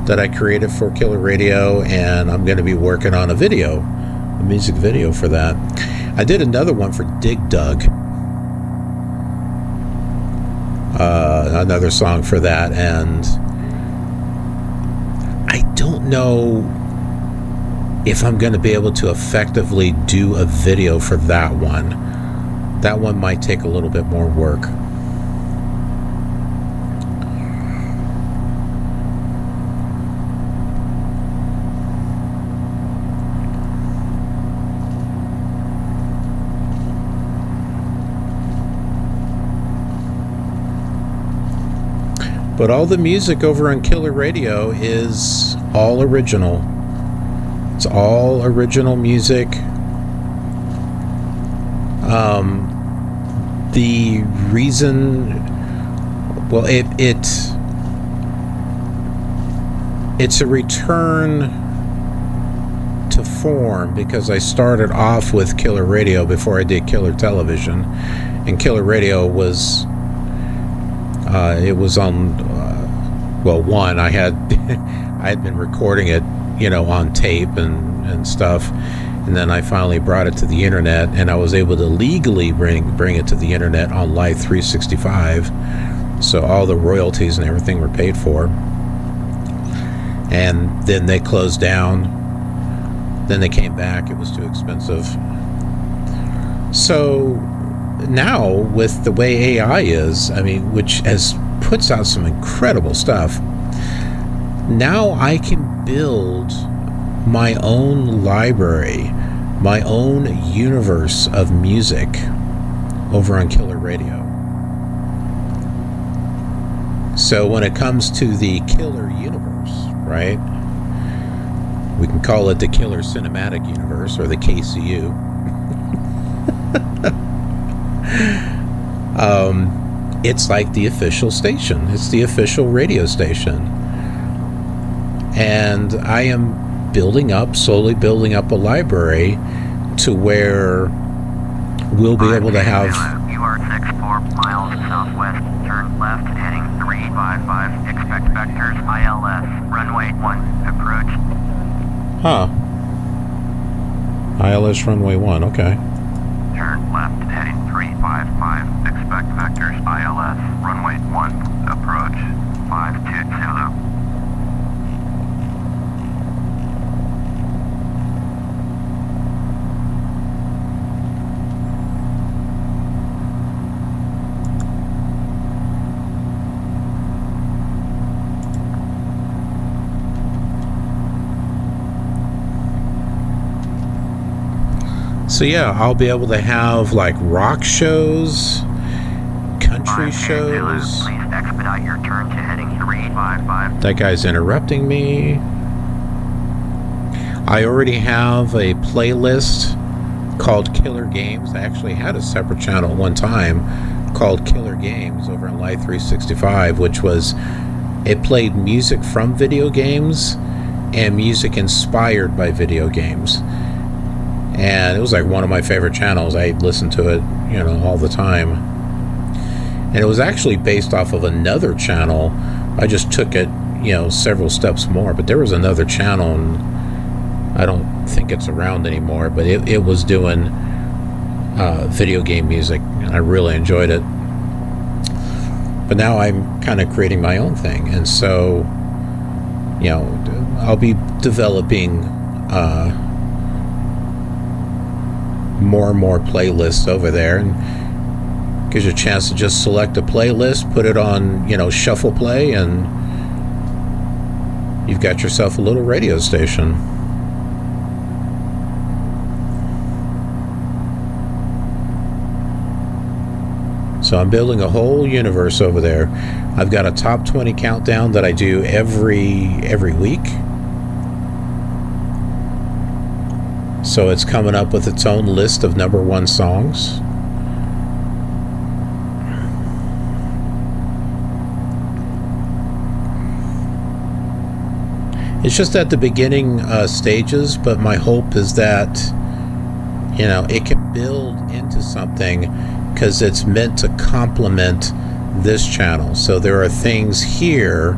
that I created for Killer Radio, and I'm going to be working on a music video for that. I did another one for Dig Dug, another song for that, and I don't know if I'm going to be able to effectively do a video for that one. That one might take a little bit more work. But all the music over on Killer Radio is all original. It's all original music. The reason, well, it's a return to form, because I started off with Killer Radio before I did Killer Television, and Killer Radio was it was on one, I had I had been recording it, on tape and stuff, and then I finally brought it to the internet, and I was able to legally bring it to the internet on Live 365, so all the royalties and everything were paid for. And then they closed down, then they came back, it was too expensive. So now, with the way AI is, which puts out some incredible stuff, now I can build my own library, my own universe of music over on Killer Radio. So when it comes to the Killer universe, right, we can call it the Killer Cinematic Universe, or the KCU. It's like the official station. It's the official radio station. And I am slowly building up a library to where we'll be able to have... You are 64 miles southwest, turn left, heading 355, expect vectors, ILS, runway 1, approach. ILS runway 1, okay. turn left heading 355, expect vectors ILS, runway 1, approach, 52 Zulu. So yeah, I'll be able to have like rock shows, country shows. Please expedite your turn to heading 355. That guy's interrupting me. I already have a playlist called Killer Games. I actually had a separate channel one time called Killer Games over on Live 365, which was, it played music from video games and music inspired by video games. And it was like one of my favorite channels. I listened to it, you know, all the time. And it was actually based off of another channel. I just took it, you know, several steps more. But there was another channel, and I don't think it's around anymore, but it was doing video game music, and I really enjoyed it. But now I'm kind of creating my own thing. And so, you know, I'll be developing more and more playlists over there, and gives you a chance to just select a playlist, put it on, you know, shuffle play, and you've got yourself a little radio station. So I'm building a whole universe over there. I've got a top 20 countdown that I do every week. So it's coming up with its own list of #1 songs. It's just at the beginning stages, but my hope is that, you know, it can build into something, because it's meant to complement this channel. So there are things here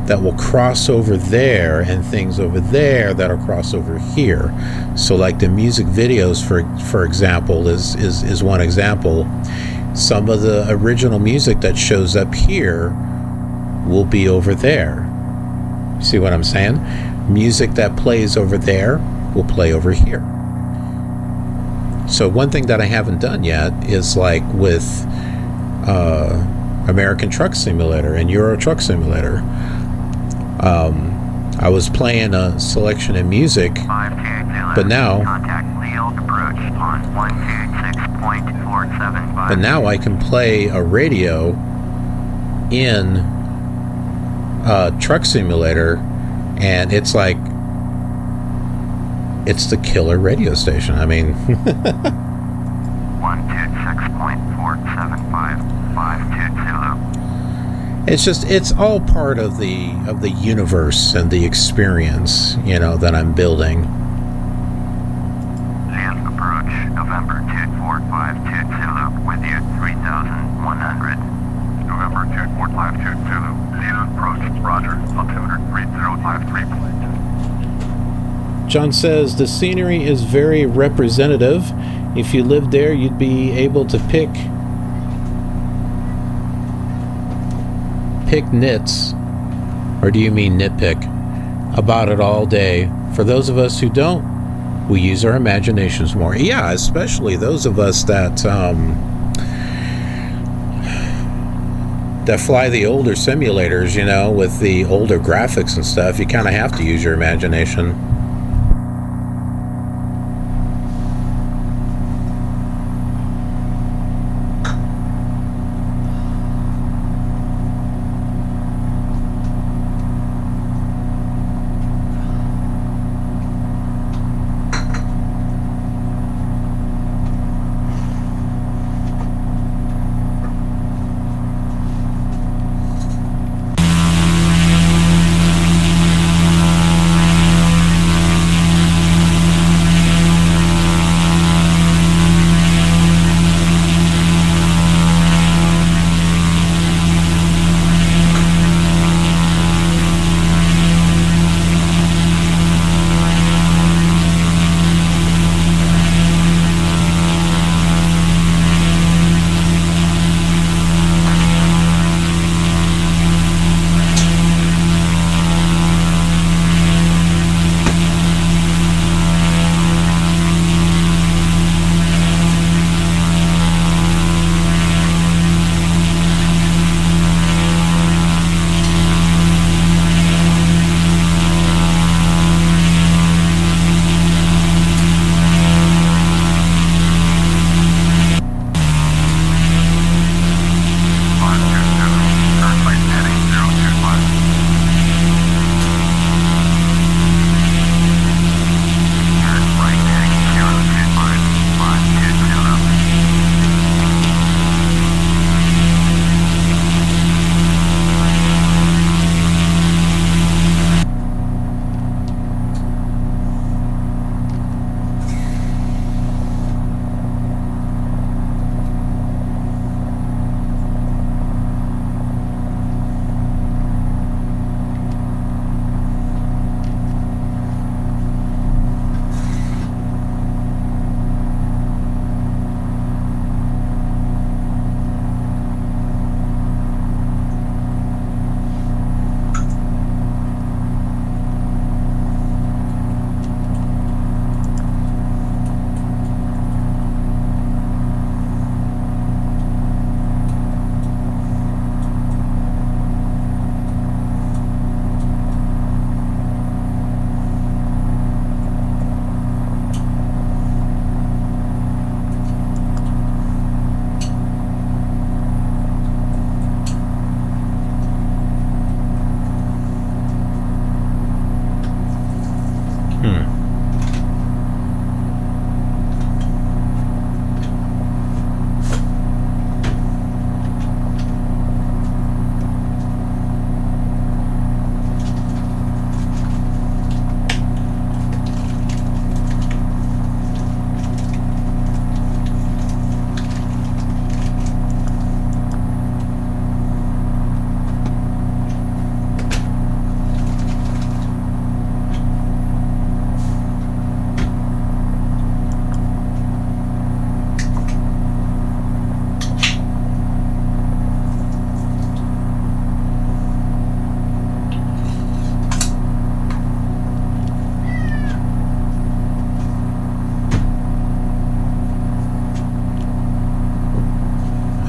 that will cross over there, and things over there that'll cross over here. So like the music videos, for example, is one example. Some of the original music that shows up here will be over there. See what I'm saying? Music that plays over there will play over here. So one thing that I haven't done yet is like with American Truck Simulator and Euro Truck Simulator. I was playing a selection of music, but now I can play a radio in Truck Simulator, and it's like, it's the killer radio station. I mean, 126.475520. it's all part of the universe and the experience, you know, that I'm building. Land approach November 24520 Zulu with you 3100. November 24520 Zulu. Land approach Roger. Altimeter 3053 point. John says the scenery is very representative. If you lived there, you'd be able to pick nits, or do you mean nitpick, about it all day. For those of us who don't, we use our imaginations more. Yeah, especially those of us that fly the older simulators, you know, with the older graphics and stuff. You kind of have to use your imagination.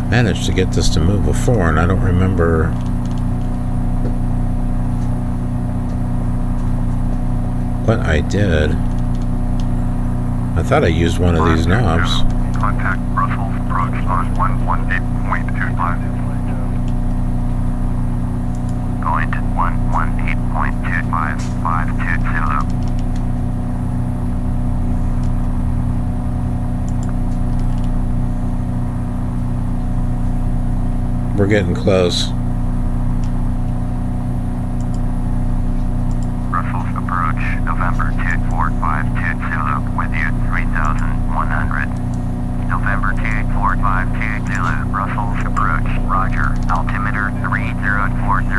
managed to get this to move before, and I don't remember what I did. I thought I used one of these knobs. Contact Brussels approach on 118.25. Going to 118.25, 520. We're getting close. Brussels approach, November 24520, Zulu, with you, 3,100. November 24520, Zulu, Brussels approach, roger, altimeter 3040.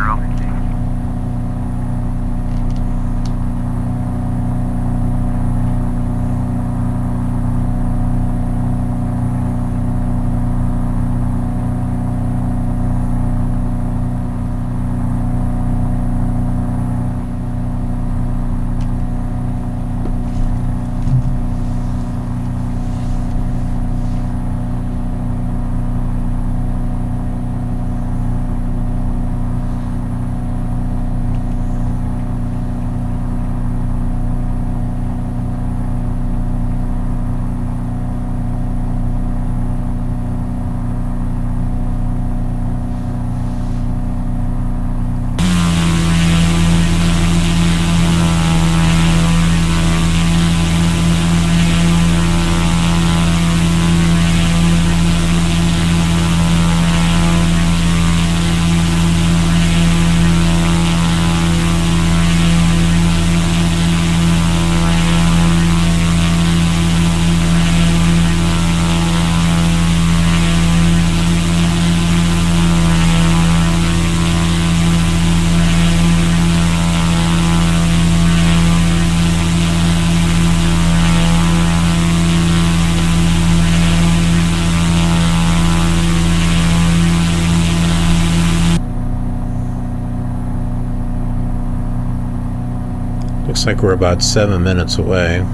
Looks like we're about 7 minutes away.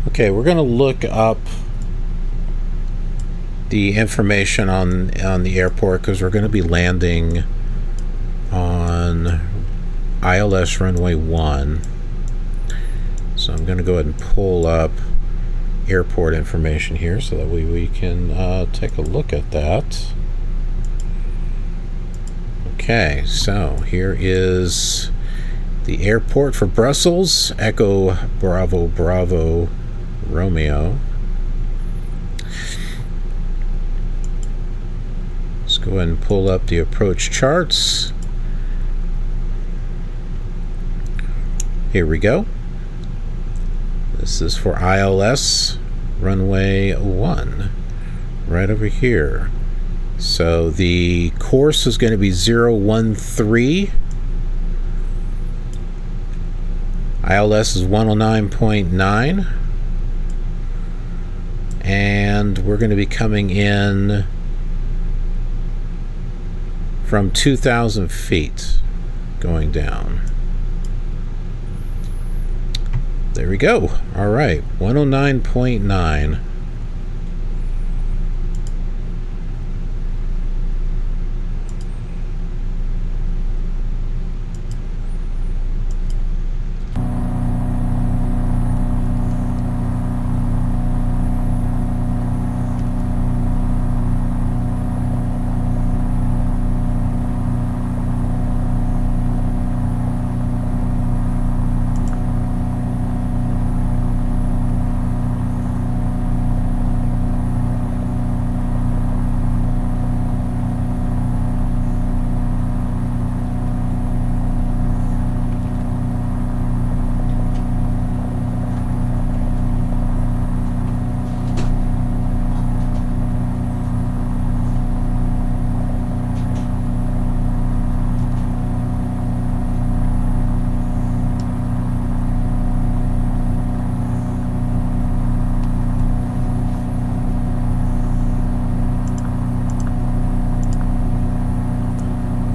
Okay, we're going to look up the information on the airport because we're going to be landing on ILS runway 1. So I'm going to go ahead and pull up airport information here so that we can take a look at that. Okay, so here is the airport for Brussels, Echo Bravo Bravo Romeo. Let's go ahead and pull up the approach charts. Here we go. This is for ILS runway 1, right over here. So the course is going to be 013. ILS is 109.9. And we're going to be coming in from 2,000 feet going down. There we go. All right, 109.9.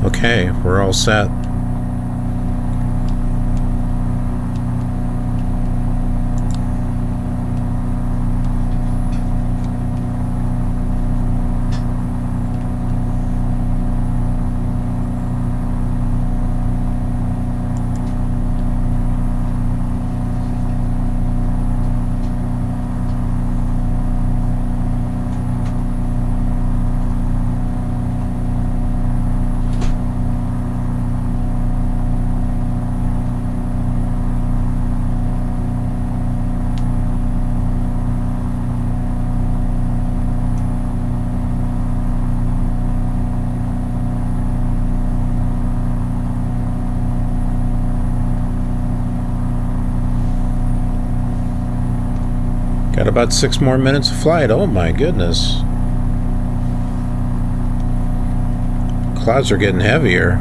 Okay, we're all set. about 6 more minutes of flight. Oh my goodness. Clouds are getting heavier.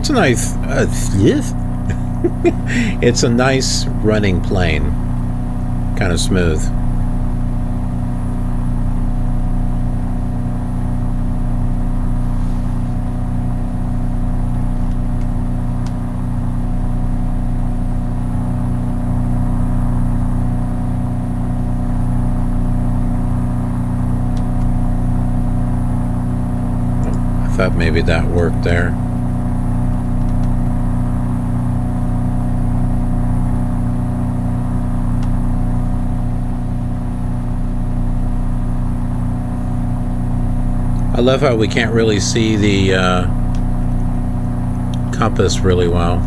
It's a nice, it's a nice running plane, kind of smooth. I thought maybe that worked there. I love how we can't really see the compass really well.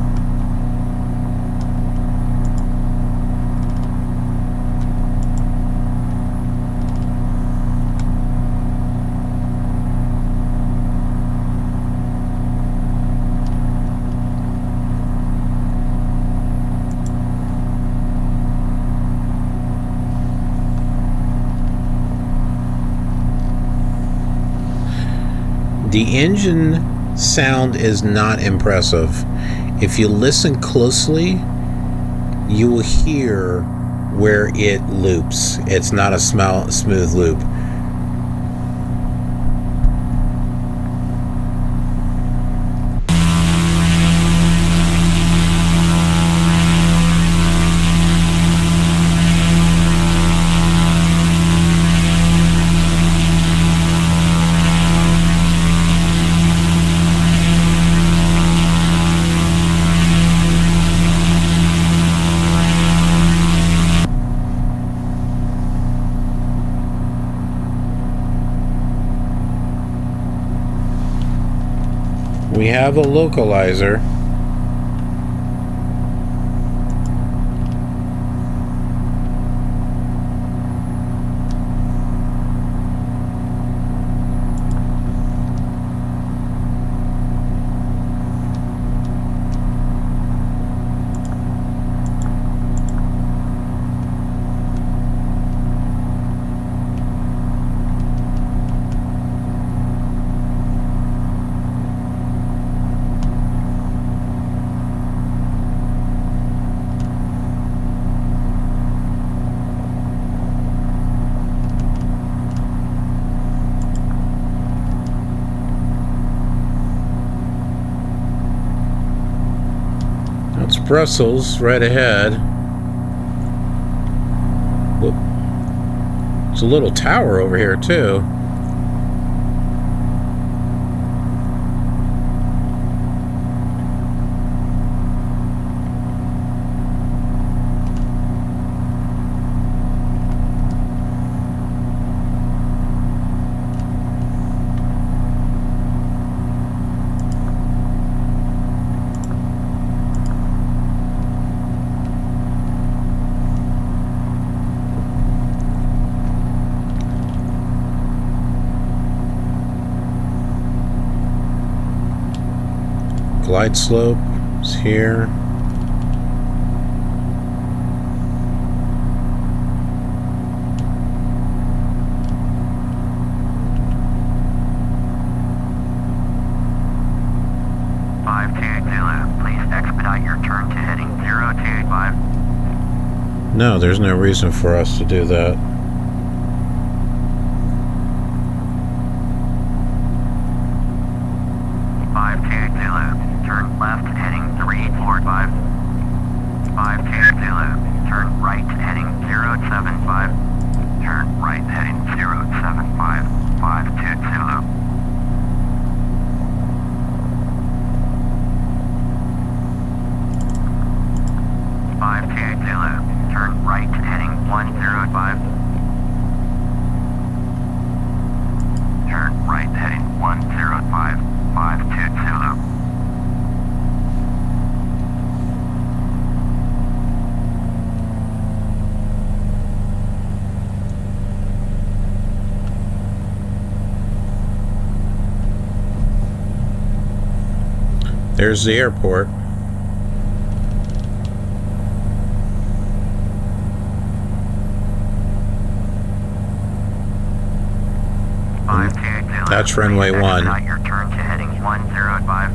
The engine sound is not impressive. If you listen closely, you will hear where it loops. It's not a smooth loop. We have a localizer. That's Brussels right ahead. Whoop. There's a little tower over here too. glide slope is here. No, there's no reason for us to do that. Turn left heading 345. 520, turn right heading 075. Turn right heading 075. 520. Turn right heading 105. Turn right heading 105. 520. There's the airport. That's runway 1. Your turn to heading 105.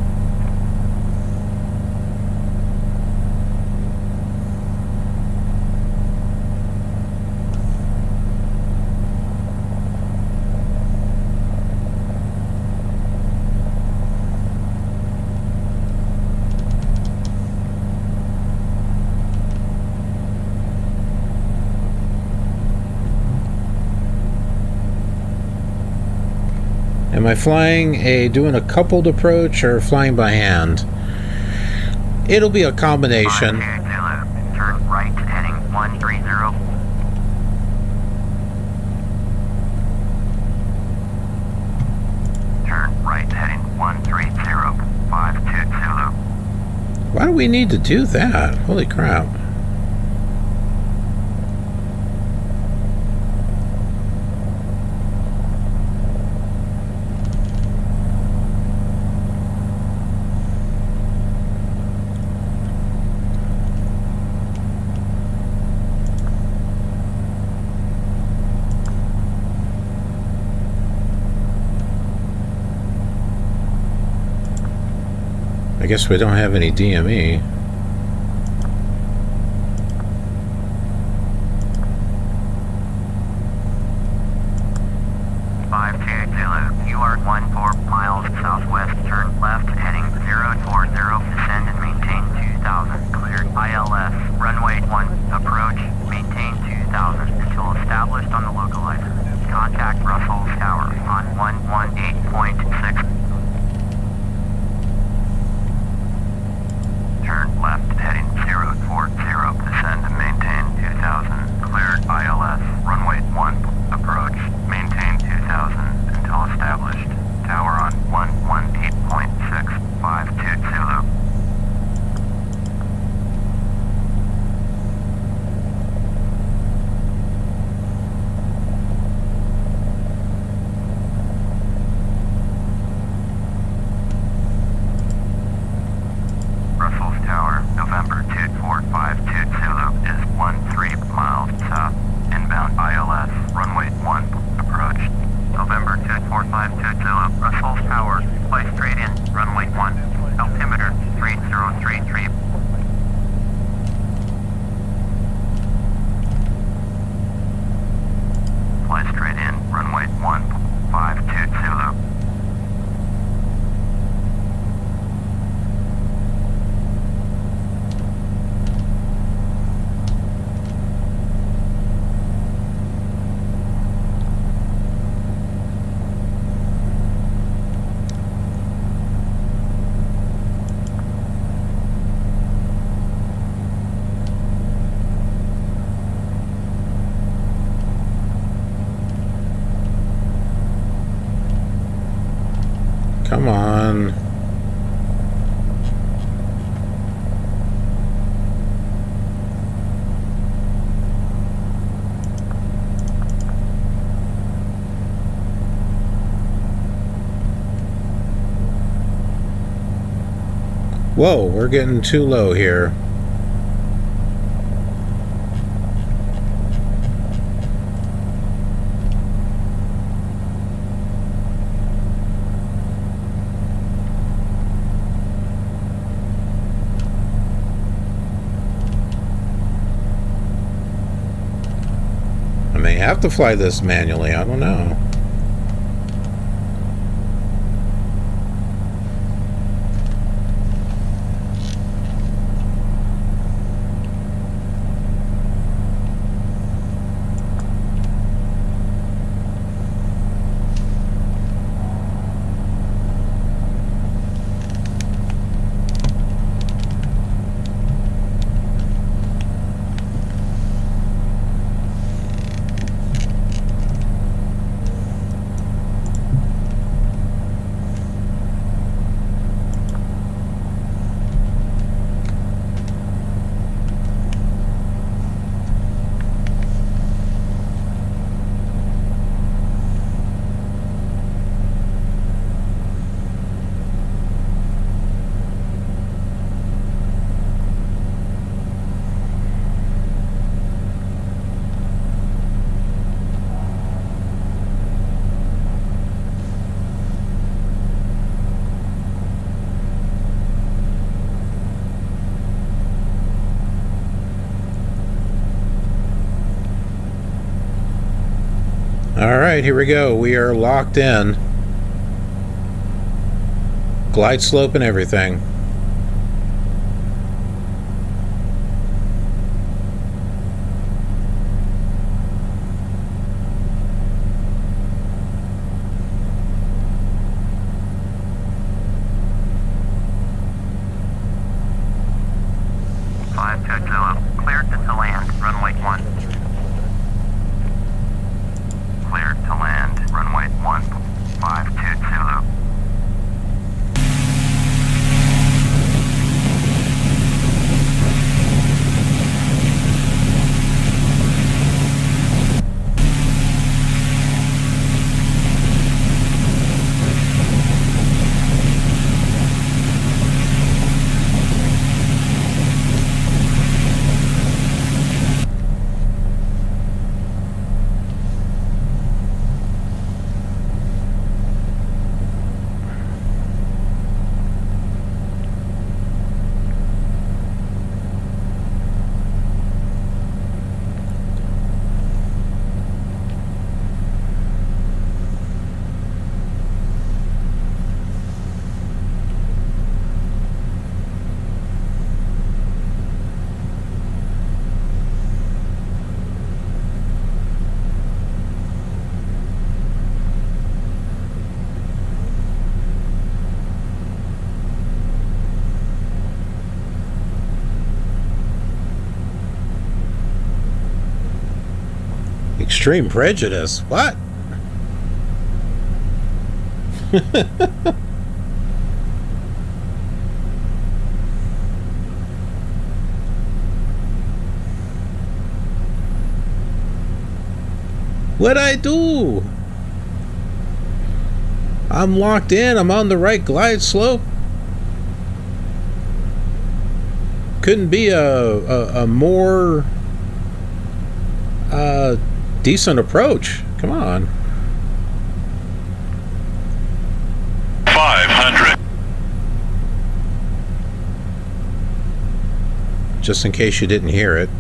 Am I doing a coupled approach or flying by hand? It'll be a combination. Turn right heading 130. Turn right heading 130. 520. Why do we need to do that? Holy crap. I guess we don't have any DME. You are 14 miles southwest. Turn left heading 040. Descend and maintain 2000. Cleared ILS. Runway 1. Approach. Maintain 2000 until established on the localizer. Contact Russell's Tower on 118.6. Turn left heading 040. Descend and maintain 2000. Cleared ILS. Runway 1. Approach. Maintain 2000 until established. Tower on 118.6. 520. Russell's Tower, November 24520 is 13 miles south. Inbound ILS, runway 1, approach. November 24520, Russell's Tower, fly straight in, runway 1, altimeter 3033. Fly straight in, runway 1, 520. Come on. Whoa, we're getting too low here. I may have to fly this manually, I don't know. Alright, here we go. We are locked in. Glide slope and everything. Cleared to land, runway 1. Cleared to land, runway 152 Zulu. Extreme prejudice. What? What'd I do? I'm locked in. I'm on the right glide slope. Couldn't be a more decent approach. Come on. 500. Just in case you didn't hear it.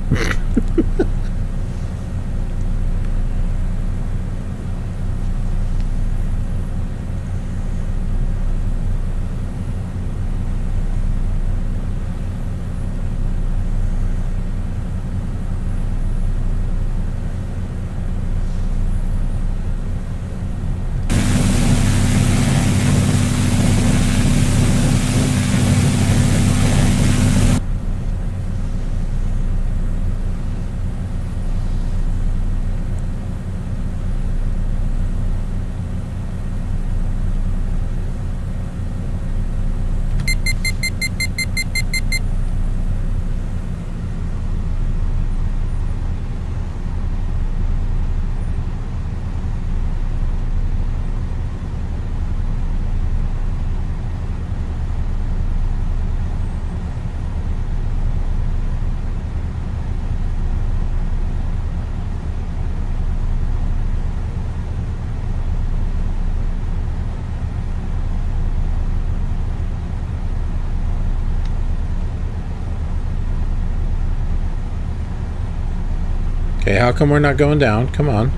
Okay, how come we're not going down? Come on.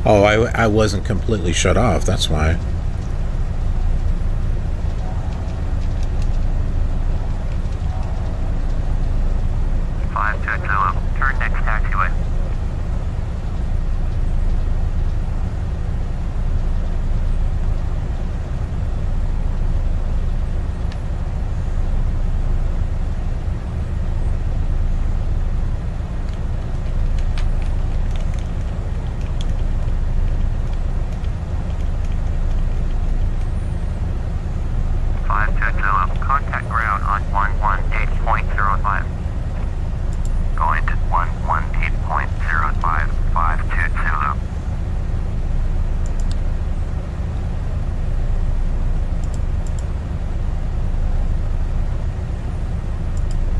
Oh, I wasn't completely shut off, that's why. Turn next taxiway. Contact ground on 118.05. Going to 118.05, 52 Zulu.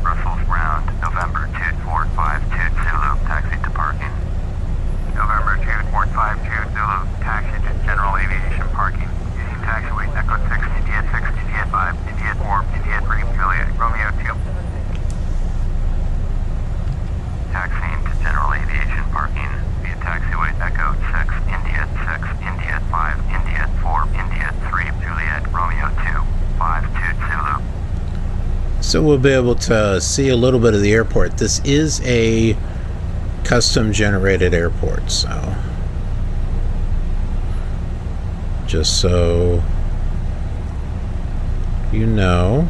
Brussels ground, November 2452 Zulu, taxi to parking. November 2452 Zulu, taxi to general aviation parking. Using taxiway Echo 6, India 6, India 5, India 4, India 3, Juliet, Romeo 2. Taxiing to general aviation parking via taxiway Echo 6, India 6, India 5, India 4, India 3, Juliet, Romeo 2, 52 Zulu. So we'll be able to see a little bit of the airport. This is a custom generated airport, so just so you know.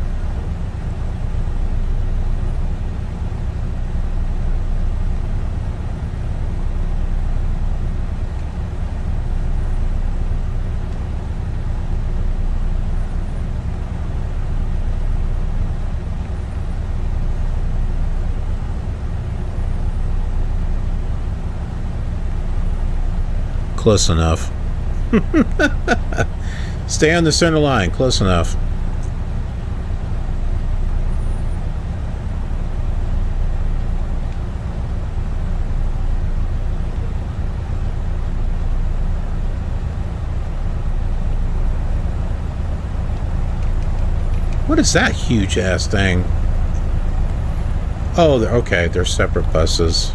Close enough. Stay on the center line. Close enough. What is that huge ass thing? Oh, okay. They're separate buses.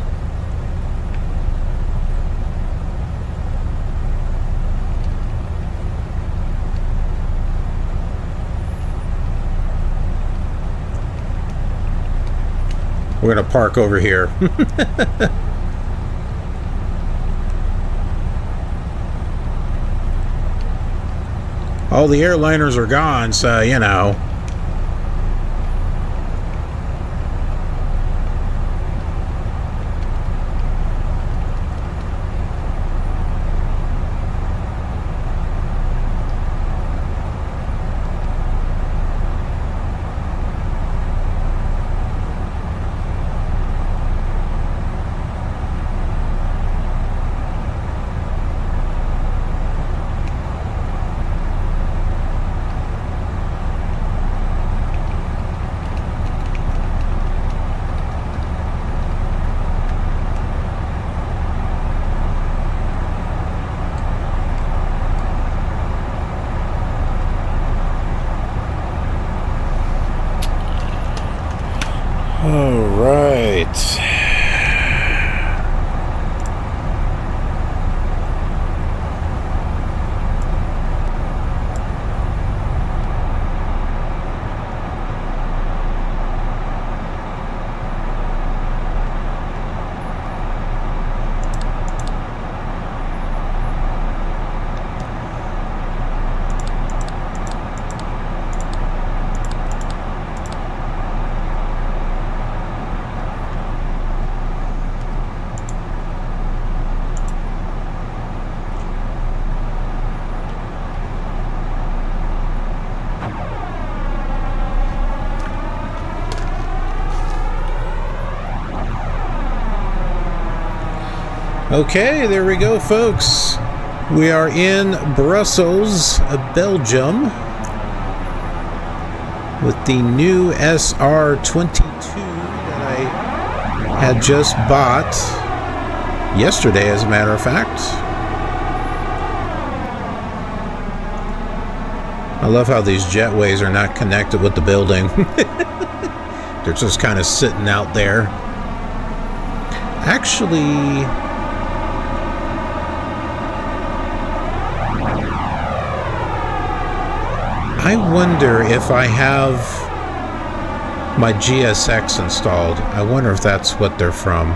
We're going to park over here. All the airliners are gone, so, you know. All right. Okay, there we go, folks. We are in Brussels, Belgium. with the new SR22 that I had just bought yesterday, as a matter of fact. I love how these jetways are not connected with the building. They're just kind of sitting out there. Actually, I wonder if I have my GSX installed. I wonder if that's what they're from.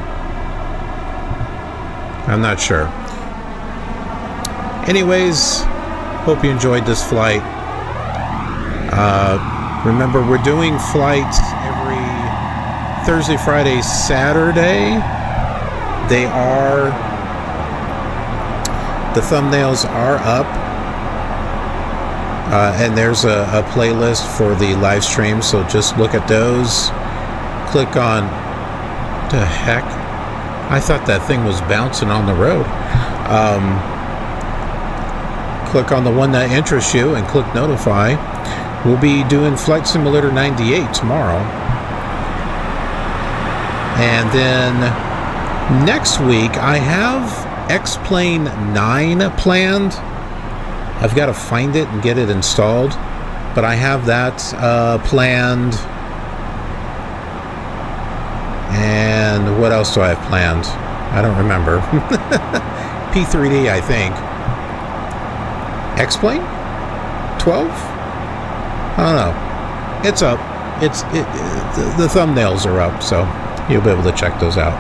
I'm not sure. Anyways, hope you enjoyed this flight. Remember, we're doing flights every Thursday, Friday, Saturday. The thumbnails are up. And there's a playlist for the live stream, so just look at those. Click on... the heck? I thought that thing was bouncing on the road. Click on the one that interests you and click notify. We'll be doing Flight Simulator 98 tomorrow. And then next week, I have X-Plane 9 planned. I've got to find it and get it installed. But I have that planned. And what else do I have planned? I don't remember. P3D, I think. X-Plane? 12? I don't know. It's up. The thumbnails are up, so you'll be able to check those out.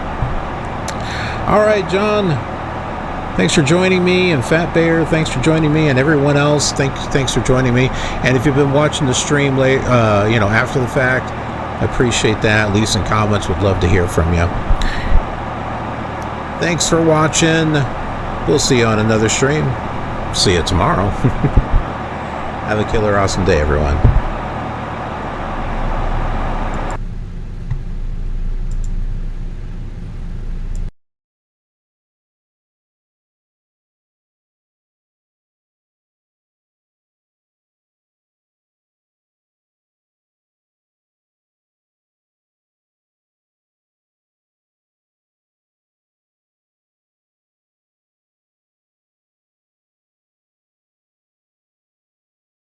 All right, John. Thanks for joining me, and Fat Bear, thanks for joining me, and everyone else, thanks for joining me. And if you've been watching the stream late, after the fact, I appreciate that. Leave some comments. Would love to hear from you. Thanks for watching. We'll see you on another stream. See you tomorrow. Have a killer awesome day, everyone.